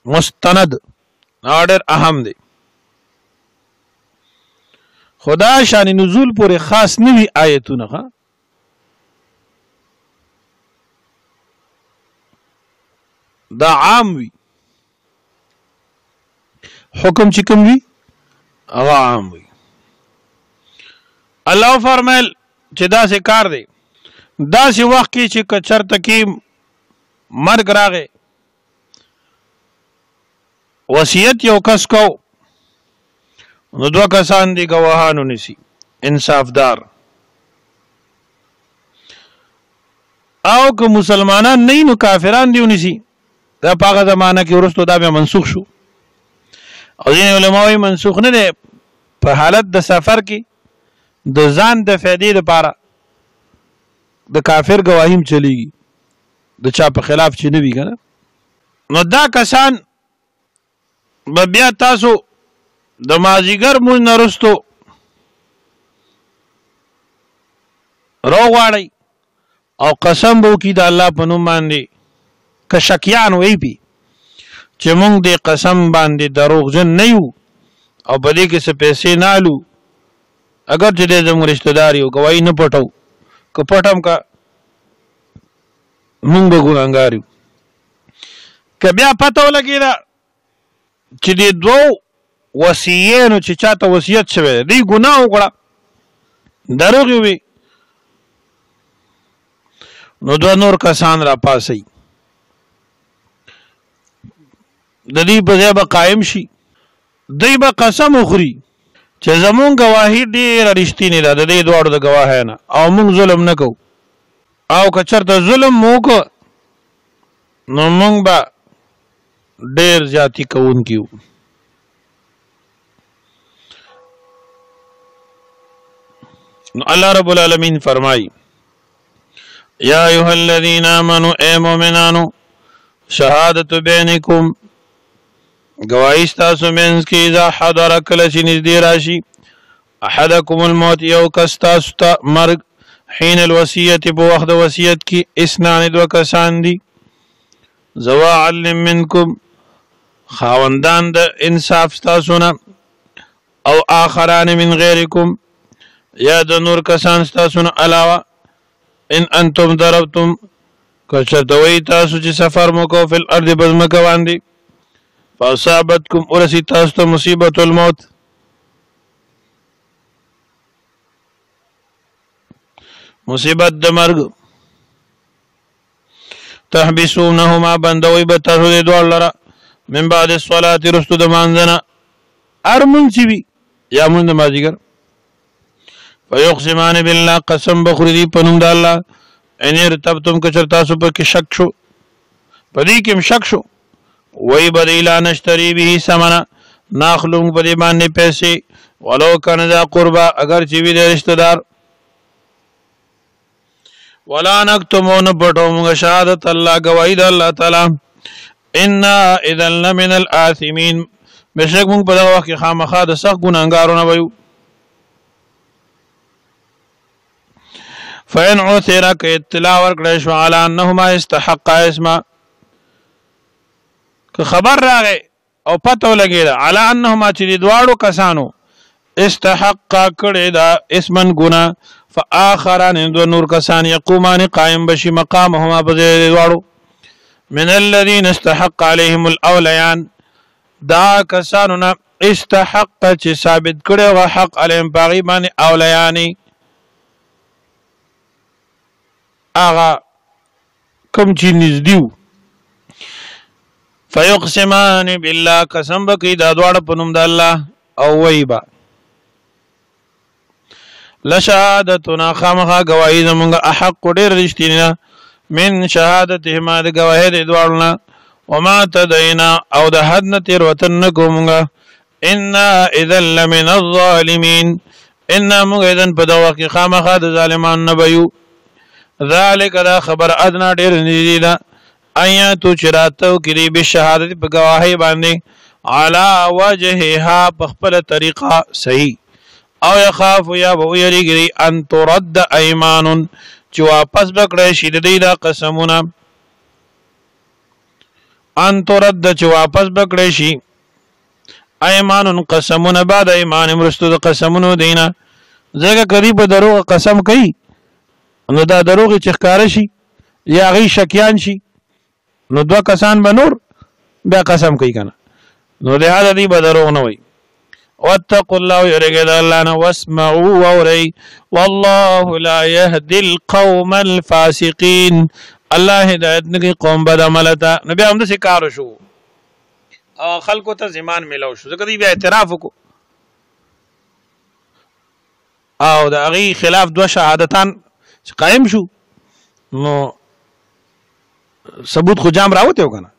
مستند ډېر اهم دی. خدا شان نزول پورې خاص نه وي آیتونه دا عام وي. حکم چې کوم وي هغه عام وي. الله فرمایل چې داسې کار دی داسې وخت کې چې که چرته کې مرګ راغی وصیت یو کس کو نو دوه کسان دي ګواهانو نیسي انصافدار. او که مسلمانان نه نو کافران دی ونیسي. دا په هغه زمانه کې وروستو دا بیا منسوخ شو. او ځینې علما وایي منسوخ نه دی په حالت د سفر کې د ځان د فایدې لپاره د کافر ګواهي هم چلیږي د چا په خلاف چې نه وي که نه. نو دا کسان به بیا تاسو د مازدیګر مونځ نه وروستو راوغواړئ او قسم به وکړي د الله په نوم باندې که شکیان وی پی چې مونږ دې قسم باندې دروغجن نه یو او په دې کې څه پیسې نه الو اگر چې دې زموږ رشته دار یو ګواهي نه پټو که پټم که مونږ به ګناهګار یو. که بیا پته ولګېده چې دې دوو وصیینو چې چاته وصیت شوی دی دوی ګناه وکړه دروغ یې وي نو دوه نور کسان را پاسئ د دې په ځای به قایم شي. دوی به قسم وخوري چې زمونږ ګواهي ډېره رښتینې ده د دې دواړو د ګواهیو نه او موږ ظلم نه کوو. او که چېرته ظلم مو وکړه نو موږ به ډېر زیاتي کوونکي وو. نو الله رب العالمین فرمایي یا ایها الذین آمنوا اے مومنانو شهادت بینکم گواہی ستاسو منځ کې اذا حضر کله چې نږدې راشي احدکم الموت یو کس تاسو ته مرګ حین الوصیت په وخت د وصیت کې اثنان دوه کسان دي ذوا عدل منکم خاوندان د انصاف ستاسو نه او آخران من غیرکم یا د نور کسان ستاسو نه علاوه ان انتم ضربتم که چېرته وایي تاسو چې سفر مو کوو فی الارض په ځمکه باندې فاصابتکم ورسي تاسو ته مصیبت الموت مصیبت د مرګ تحبسونهما بندوي به تاسو دې دواړو لره من بعد الصلاة رستو د مانځه نه هر مونځ چې وي یا مونځ د مازدیګر فیقسمان بالله قسم بخوري دي په نوم د الله ان ارتبتم که چېرته تاسو په کې شک شو په دې کې هم شک شو وی بدی لا نشتری به ثمنه ناخلو په دې باندې پیسې ولو کان ذا قربا اگر چې وي د رشتہ دار ولا نكتمون پټو شهادت الله گواہی د الله تعالی ان اذا لمن الاثمين بشک موږ په دغه وخت کې خامخا د سخت ګناګارونه وایو فإن عثر که اطلاع ورکړی شو علی انهما استحقا اسما که خبر راغی او پته ولګېده علی انهما چې د دواړو کسانو استحقا کړی دا اسمن ګناه فآخران دو نور کسان یقومان قائم بشي مقامهما په دواړو من الذين استحق عليهم الاوليان دا کسانو استحق چې ثابت کړي او حق عليهم باغي باندې اولیانی اغا کم چې نږدېو فيقسمان بالله قسم بکې دا دواړه په نوم د الله او وایبا لشهادتنا خامخا گواهی زمونږ احق ډېر رښتینه من شهادتهما د گواهی د دواړو وما تدینا او د حد نه تیر وطن نه کومږه ان اذا لمن الظالمين ان موږ اذن په دغه کې خامخا د ظالمانو نه بيو ذالک دا خبر ادنا ډېر نږدې ده ایاتو چراتو کې به شهادت په گواهی باندې علا وجهها په خپل طریقه صحیح او يخاف یا بو یریږي ان ترد ايمان چې واپس بکړی شي د دې دا قسمونه ان ترد چې واپس بکړی شي ايمان قسمونه بعد ايمان مرستو د قسمونو دینه ځکه قریب دروغ قسم کوي نو دا دروغ چې ښکار شي یا غي شکیان شي نو دوه کسان به نور بیا قسم کوي کنه نو له هغه دی به دروغ نه وي واتقوا الله يرجى الله واسمعوا ووري والله لا يهدي القوم الفاسقين الله هدایت نگی قوم بد عملتا نبی هم د شکار شو او خلکو ته زمان ملو شو ځکه دی بیا اعتراف وکړو او د هغه خلاف دوه شهادتان قائم شو نو ثبوت خو جام راوته وکنه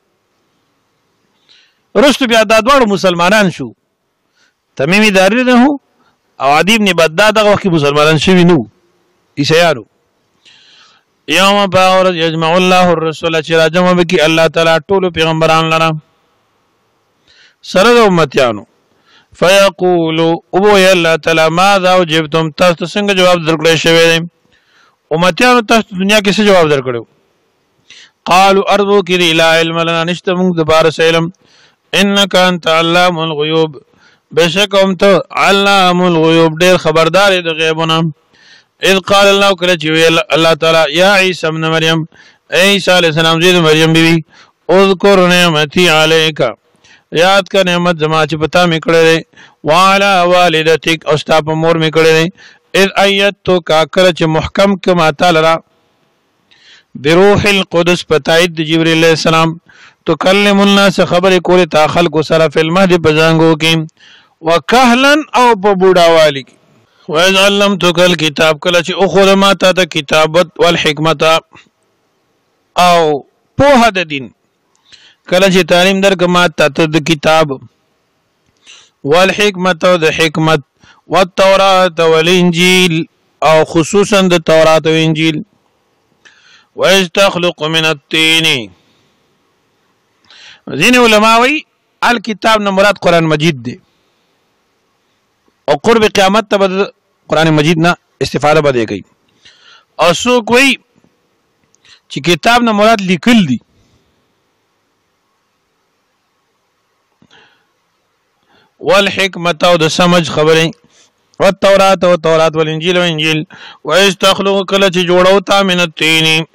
رستو بیا د دوړو مسلمانان شو تمیمی داری نه هو او عدی ابن بداد دغه وخت مسلمانان شوی نو عیسایانو یوم باور یجمع الله الرسول چې راجمع بکی الله تعالی ټول پیغمبران لرا سره د امتیانو فیقول او یا الله تعالی ماذا وجبتم تاسو څنګه جواب درکړی شوی دی امتیانو تاسو دنیا کې څه جواب درکړو قالوا ارجو کی لا علم لنا نشتم دبار علم انك انت علام الغيوب بشک هم ته علام الغیوب ډیر خبردار د غیبونه اذ قال الله کله چې الله تعالی یا عیسی ابن مریم عیسی علیہ السلام زید مریم بیبی اذکر نعمتي علیک یاد کا نعمت زما چې پتا میکړه والا والدتک او ستا په مور میکړه اذ ایتو کا کر چې محکم کما تعالی را بروح القدس پتاید جبرئیل علیہ السلام تو کلم الناس خبر کول تا خلق سره فی المهد بزنګو کې وکهلن او په بوډاوالی کې وإذ علمتک الکتاب کله چې او خو ما ته کتابت والحکمت او په د دین کله چې تعلیم درک ما ته د کتاب والحکمت او د حکمت والتوراۃ والانجیل او خصوصا د تورات او انجیل وإذ تخلق من الطين ځینې علما وایي الکتاب نه مراد قرآن مجید دی او قرب قیامت ته به قرآن مجید نه استفاده بده کوي او څوک وایي چې کتاب نه مراد لیکل دي والحکمت او د سمج خبرې والتورات او تورات والانجیل او انجیل وإذ تخلق کله چې جوړو تا من الطين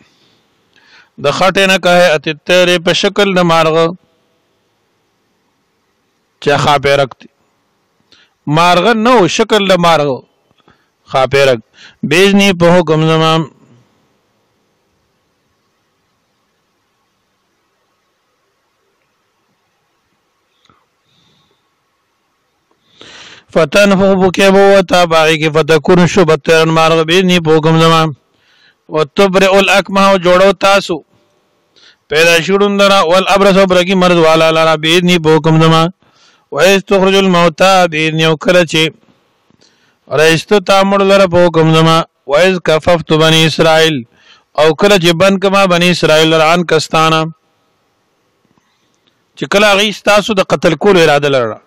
د خټه نه کاه اتتره په شکل د مارغه چا خاپیرک مارغه نو شکل د مارغه خاپیرک بیزنی په حکم زمام فتنفخ بکبو وتا باغی کی فتکون شبترن مارغ بیزنی په حکم زمام وتبرئ الاکمه جوړو تاسو پیدا شوندرا والابرص برکی مرض والا لرا بیزنی په حکم زما وإذ تخرج الموتى بإذن وكلتي رئيست تامر لربو كمزما وإذ كففت بني إسرائيل او کلچ بن کما بني إسرائيل لرعان کستانا چکلا غیس تاسو د قتل کول اراده لرا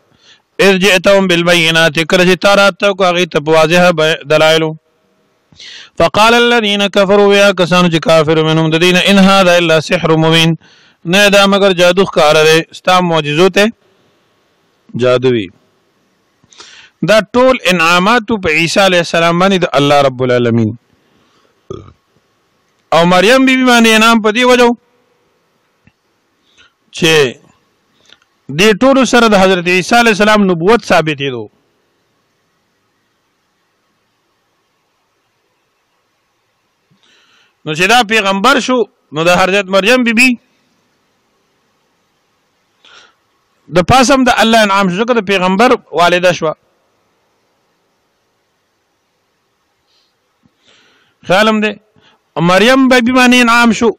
اذ جئتهم بالبينات کلچ تاراتو کو غیت بواضح دلائل فقال الذين كفروا يا كسانو چې کافر منهم دین ان هذا الا سحر مبين نه دا مگر جادو ښکار لري ستا معجزو ته جادوی دا ټول انعامات په عیسی علی السلام باندې د الله رب العالمین او مریم بیبي باندې انعام پدی وجو چې دې ټول سره د حضرت عیسی علی السلام نبوت ثابتې دو نو چې دا پیغمبر شو نو د حضرت مریم بیبي د پاسم د الله انعام شو که د پیغمبر والده شو خیالم ده مریم بیبي باندې انعام شو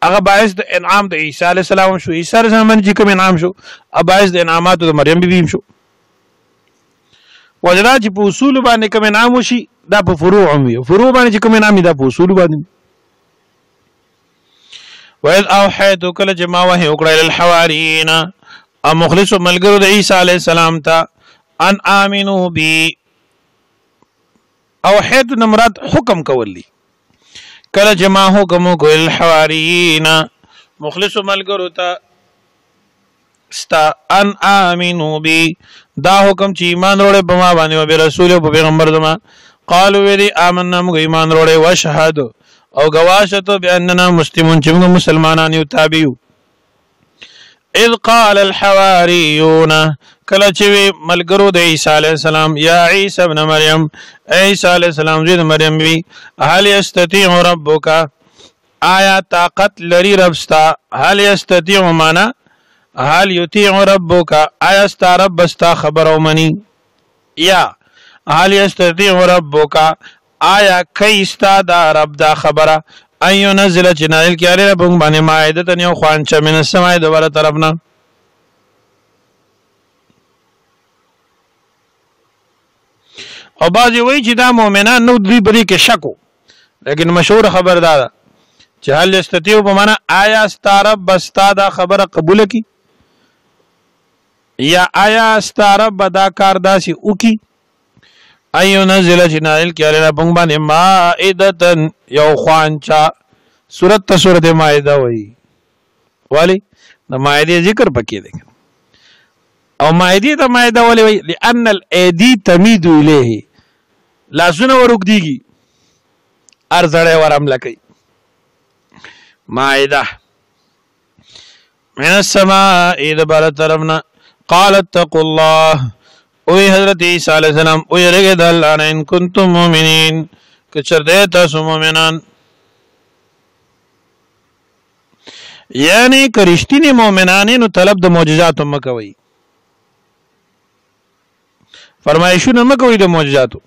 هغه باعث د انعام د عیسی علی السلام شو عیسی علی السلام باندې کوم انعام شو هغه باعث د انعامات د مریم بیبي شو وجدا چې په اصول باندې کوم انعام شي دا په فروع وي فروع باندې کوم انعام دا په اصول باندې وإذ أوحيت كل جما وحي وکړه للحواريين مخلص ملګرو د عیسی علی السلام ته ان امنو بي اوحيت نمرات حکم کولی کله جما حکم کول الحواريين مخلص ملګرو ته استا ان امنو بي دا حکم چې ایمان وروړي په ما باندې او به رسول او پیغمبر دما قالوا وی آمنا موږ ایمان وروړي وشهد او گواشتو بأننا مسلمون چې موږ مسلمانان یو تابع یو اذ قال الحواريون کله چې ملګرو د عیسی علی السلام یا عیسی ابن مریم عیسی علی السلام زوی د مریم وی هل یستطيع ربک آیا طاقت لري ربستا هل یستطيع معنا هل یطيع ربک آیا ستا رب ستا خبر او منی یا هل یستطيع ربک آیا کای استا دا رب دا خبره ایو نزل جنایل کیاره ربون باندې مائده ته یو خوانچه من السماء دوباره طرفنا او باجی وی چې دا مؤمنان نو دوی بری کې شکو لیکن مشهور خبر دا چې هل استطيعوا بمعنی آیا استا رب استا دا خبره قبول کی یا آیا استا رب دا کار داسي وکي ایو نزل جنایل کیاره ربون باندې مائده یو خوانچا سورت مائده وی والی د مائده ذکر پکې دی او مائده ولی وی لأن الایدی تمید الیه لاسونه ورګدیږي ارزړې ورم لکې مائده من السماء اذ بر طرفنا قالت اتقوا الله اوی حضرت عیسی علیہ السلام اوی رگه دلانا ان کنتم مومنین کچر دیتا سو مومنان یعنی کرشتینی مومنانی نو طلب د معجزاتو مکوی فرمایشونه مکوی د معجزاتو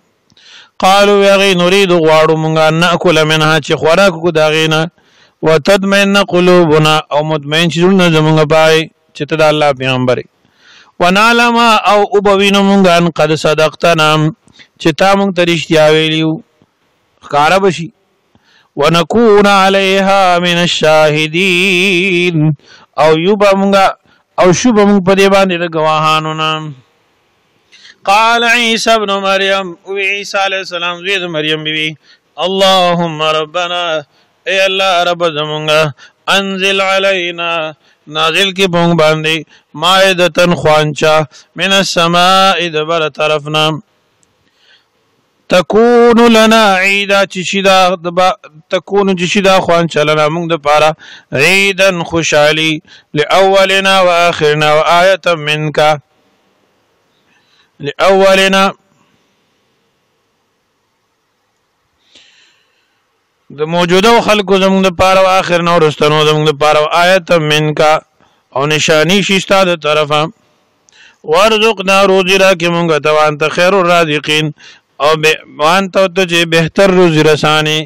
قالوا یغی نريد غواړو مونږه ناکل منها چې خوراک کو داغینا وتطمئن قلوبنا او مطمئن شونه زمونږ پای چې ته د الله پیغمبر ونعلم او ابوین مونږ ان قد صدقتنا چې تا مونږ ته رښتیا ویلیو ښکارا بشي ونكون عليها من الشاهدين او یوبا مونږه او شوبه مونږ په دې باندې د گواهانو نام قال عيسى ابن مريم وعيسى عليه السلام زوی مریم بیبي اللهم ربنا اے الله رب زمونږه انزل علينا نازل کی بونگ باندې مائدتن خوانچا من السماء دبر طرفنا تكون لنا عيدا چشدا تكون چشدا خوانچا لنا موږ د پاره عيدا خوشالي لاولنا واخرنا وآية منك لاولنا د موجوده خلکو زموږ د پاره او اخر نو رستنو زموږ د پاره آیت منکا او نشانی شیستا د طرفه ورزقنا روزی را کې مونږ ته وانت خیر الرازقین او وانت ته چې بهتر روزی رسانی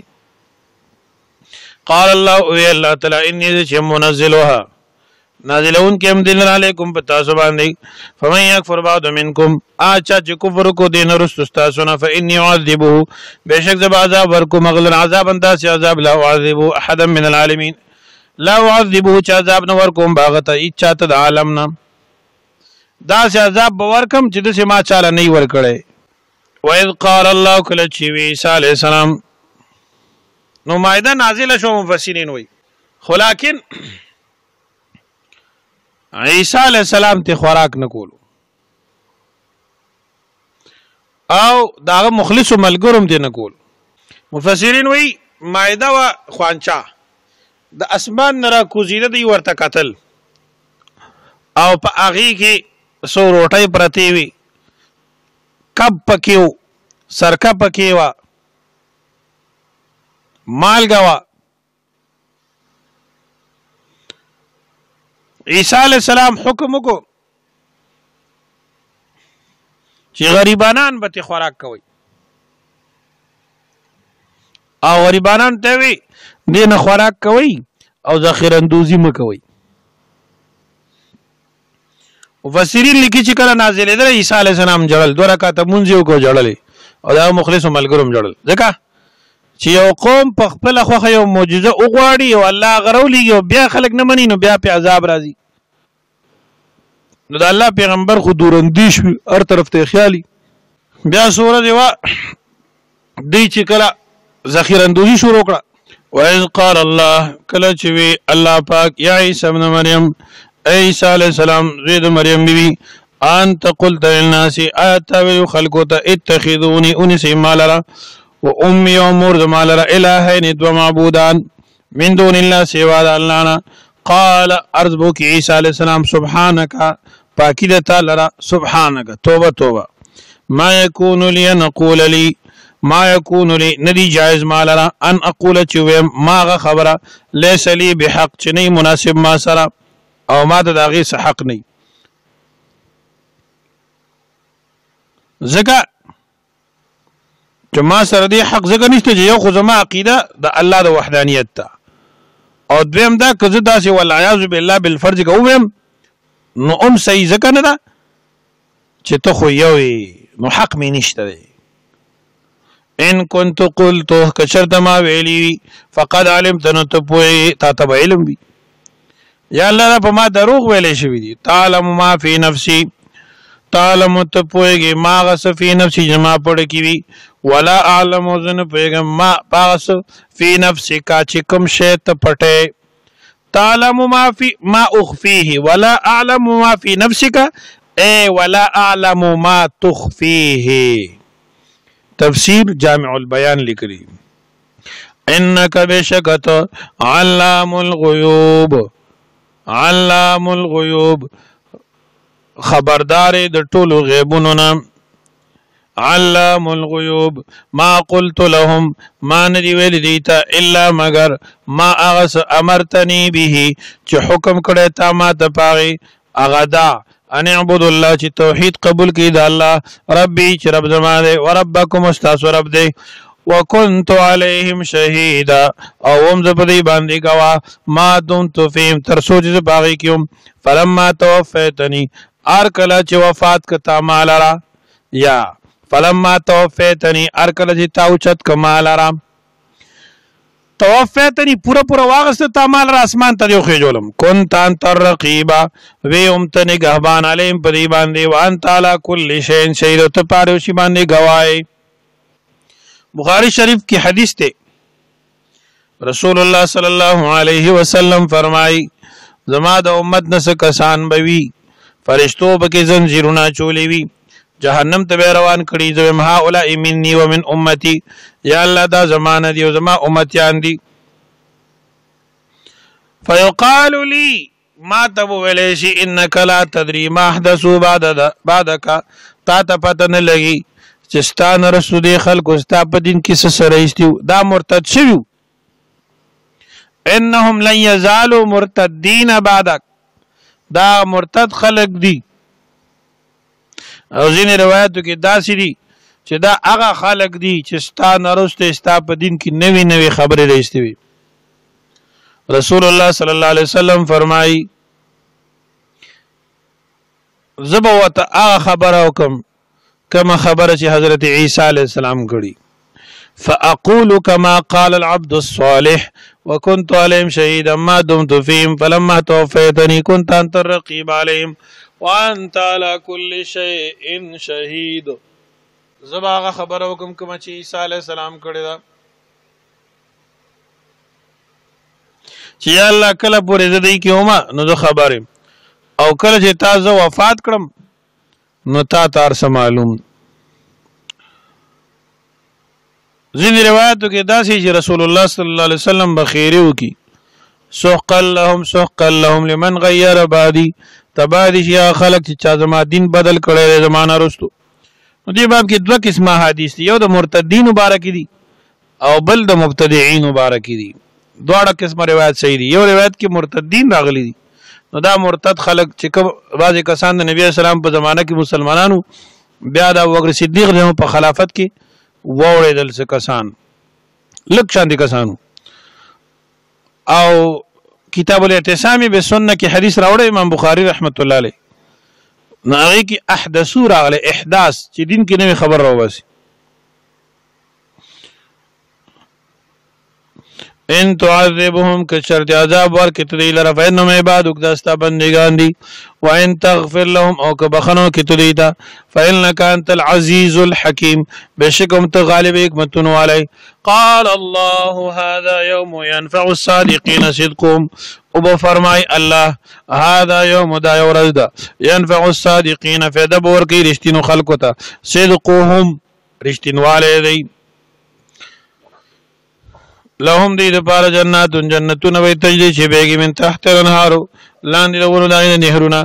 قال الله تعالی انی چې منزلها نازلون کې هم دین علیکم پتا سو باندې فمن یکفر بعد منکم اچا چې کفر کو دین رست تاسو نه فإني اعذبه بشک ذب عذاب ورکو مغلن عذاب انداس عذاب لا اعذب احد من العالمین لا اعذبه چې عذاب نه ورکوم باغته اچاته د عالم نه دا چې عذاب ورکم چې د ما چاله نه ور کړي وَإِذْ قَالَ اللَّهُ كَلَّ چِوي عیسی علیہ السلام نو مائده نازله شو مفسرین وای خو لیکن عیسی علیہ السلام ته خوراک نه کولو او داغه مخلص ملګروم ته نه کول مفسرین وای مائده وا خوانچا د اسمان نرا کوزیده دی ورته قتل او په اغي کې سو روټي پرتی وی کب پکیو سرکا پکیوا مالګوا عیسی علیہ السلام حکم کو چې غریبانان به خوراک کوي او غریبانان ته وی دین خوراک کوي او ذخیره اندوزی مکوي مفسرین لیکي چې کله نازلې ده عیسی علیہ السلام جړل 2 رکعات مونږ کو جړلې او دا مخلص ملګروم جړل ځکه چې یو قوم په خپل خوخه یو معجزه وغواړي او الله غرولېږي او بیا خلک نه مني نو بیا په عذاب راځي نو د الله پیغمبر خو دوراندیش هر طرف ته خیالي بیا سوره دی وا دی چې کله ذخیره اندوزی شروع کړه وَإِذْ قَالَ اللَّهُ کله چې وی الله پاک یا عیسی ابن مریم عیسی علیہ السلام زید مریم بیوی انت قلت للناس آیت وی خلقو ته اتخذونی انسی مالرا و امی و مرد مالرا الہین دو معبودان من دون اللہ سوا اللہ قال عرض بو کی عیسی علیہ السلام سبحانکا پاکی دتا لرا سبحانکا توبہ توبہ ما یکون لی نقول لی ما یکون لی ندی جائز مالرا ان اقول چویم ما غا خبر لیس لی بحق چنی مناسب ما سرا او ما د داغي څه حق نه زکه چې ما سره دی حق زکه نشته چې یو خو زما عقیده د الله د وحدانیت ته او دویم دا که زه داسې والعیاذ بالله بالفرض کوم نو صحیح زکه نه ده چې ته خو یو نو حق مې نشته دی ان كنت قلت کشرت ما ویلی فقد علمت نو ته پوهې تا ته علم وي یا الله په ما دروغ ویلې شوی دي تعلم ما فی نفسی تعلم ته پوهېږي ما غس فی نفسی جما پړ کی وی ولا اعلم زن پوهېږم ما پاس فی نفسی کا چې کوم شی ته پټه تعلم ما اخفیه ولا اعلم ما فی نفسک اے ولا اعلم ما تخفیه تفسیر جامع البیان لکلی انک بشکت علام الغیوب علام الغیوب خبردار د ټولو غیبونو نام علام الغیوب ما قلت لهم ما ندی ویل دیتا الا مگر ما اغس امرتنی به چې حکم کړی تا ما ته پاغي اغدا ان اعبد الله چې توحید قبول کړي د الله ربي چې رب زما دی او ربکم استاس رب دی وكنت عليهم شهيدا او هم زبدي باندې گوا ما دمت فيهم تر سوچ ز باغی کیوم فلما توفیتنی ارکل چې وفات کتا مالرا یا فلما توفیتنی ارکل چې تاوچت کمالرا توفیتنی پورا واغست تا مالرا اسمان ته خو جولم كنت انت الرقيبا وی هم ته نگهبان علیم پدی باندې وان تعالی کل شیء شهید ته پاره شی باندې گواهی بخاری شریف کی حدیث تے رسول اللہ صلی اللہ علیہ وسلم فرمائی زما د امت نس کسان بوی فرشتو بکی زنجیرونه چولی وی جهنم ته روان کړي زم ها اولئ مني ومن امتی یا الله دا زمانه دی او زما امتیان دی فیقال لی ما تبو ولیشی انک لا تدری ما احدثوا بعدک تا ته پته نه لګي چستان رسول خلق استا په دین کې سره ایستو دا مرتد شوی انهم لن يزالوا مرتدين بعدك دا مرتد خلق دي او ځینې روایتو کې داسې دي چې دا هغه خلق دي چې ستان رسول استا په دین کې نوې خبرې راځي رسول الله صلی الله علیه وسلم فرمایي زبا وته هغه خبره وکم کما خبره چې حضرت عیسی علیه السلام کړي. فاقول كما قال العبد الصالح وكنت عليهم شهيدا ما دمت فيهم فلما توفيتني كنت انت الرقيب عليهم وانت على كل شيء شهيد. زبا هغه خبره وکم کما چې عیسی علیه السلام کړي دا چې یا الله کله پورې زدي کیوما نو زه خبره او کله چې تاسو وفات کړم نو تار سره معلوم. ځینې روایتو کې داسې چې رسول الله صلی الله علیه وسلم بخیره وکي سحقا لهم لمن غیر بعدي تبادی شیا خلق چې چا زما دین بدل کړي زمانہ رستو. نو دې باب کې دوه قسمه حدیث دي، یو د مرتدین مبارک دي او بل د مبتدعين مبارک دي. دواړه قسمه روایت صحیح دي. یو روایت کې مرتدین راغلي دي نو دا مرتد خلق چې بعض کسان د نبی اسلام په زمانہ کې مسلمانانو بیا د ابوبکر صدیق د په خلافت کې ووړېدل څه کسان لک شاندي کسانو. او کتاب الاعتصام بالسنه کې حدیث راوړی امام بخاری رحمت الله علیه نو هغه کې احدثو راغله احداث چې دین کې نوې خبر راوباسي. ان تعذبهم كشرط عذاب ورکت دی لره فإنهم عبادك داستا بندگان دي وان تغفر لهم او كبخنو کتلیتا فإنك انت العزيز الحكيم بشكم تغالب حکمتون علی. قال الله هذا يوم ينفع الصادقين صدقهم او فرمای الله هذا يوم دا ورځ ينفع الصادقين فدبور کی رښتینو خلقو ته صدقهم رښتینواله دی. لهم دی دپاره جنتون وی تجری چې بیگی من تحت الانهارو لاندې لورو داغین نهرونا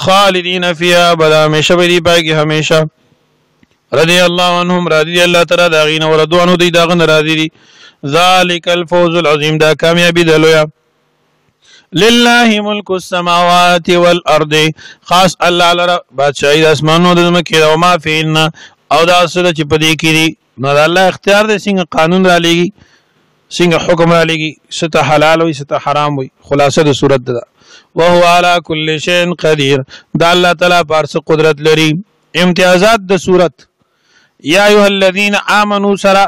خالدین فیها بدا همیشه بیدی پاکی همیشه. رضی اللہ عنهم راضی دی اللہ تعالی داغین وردوانو دی داغن راضی دی. ذالک الفوز العظیم دا کامیابی دلویا. لله ملک السماوات والارض خاص الله لرا بادشاہی د اسمانو د زمکې او ما فینا او دا اصل چې پدې کې دي نو الله اختیار دې څنګه قانون را لېږي څنګه حکم را لېږي ست حلال وي ست حرام وي. خلاصه د صورت ده وهو على كل شيء قدير دا الله تعالی پارس قدرت لري. امتیازات د صورت یا ایها الذين امنوا سرا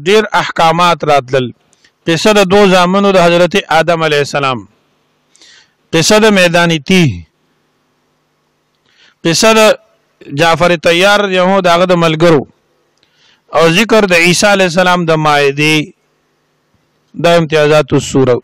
ډیر احکامات راتل. قصه د دو زامنو د حضرت آدم علیه السلام، قصه د میدان تیه، قصه د جعفر طیار یو داغه د ملګرو او ذکر د عیسی علیه السلام د مائده د امتیازات السوره.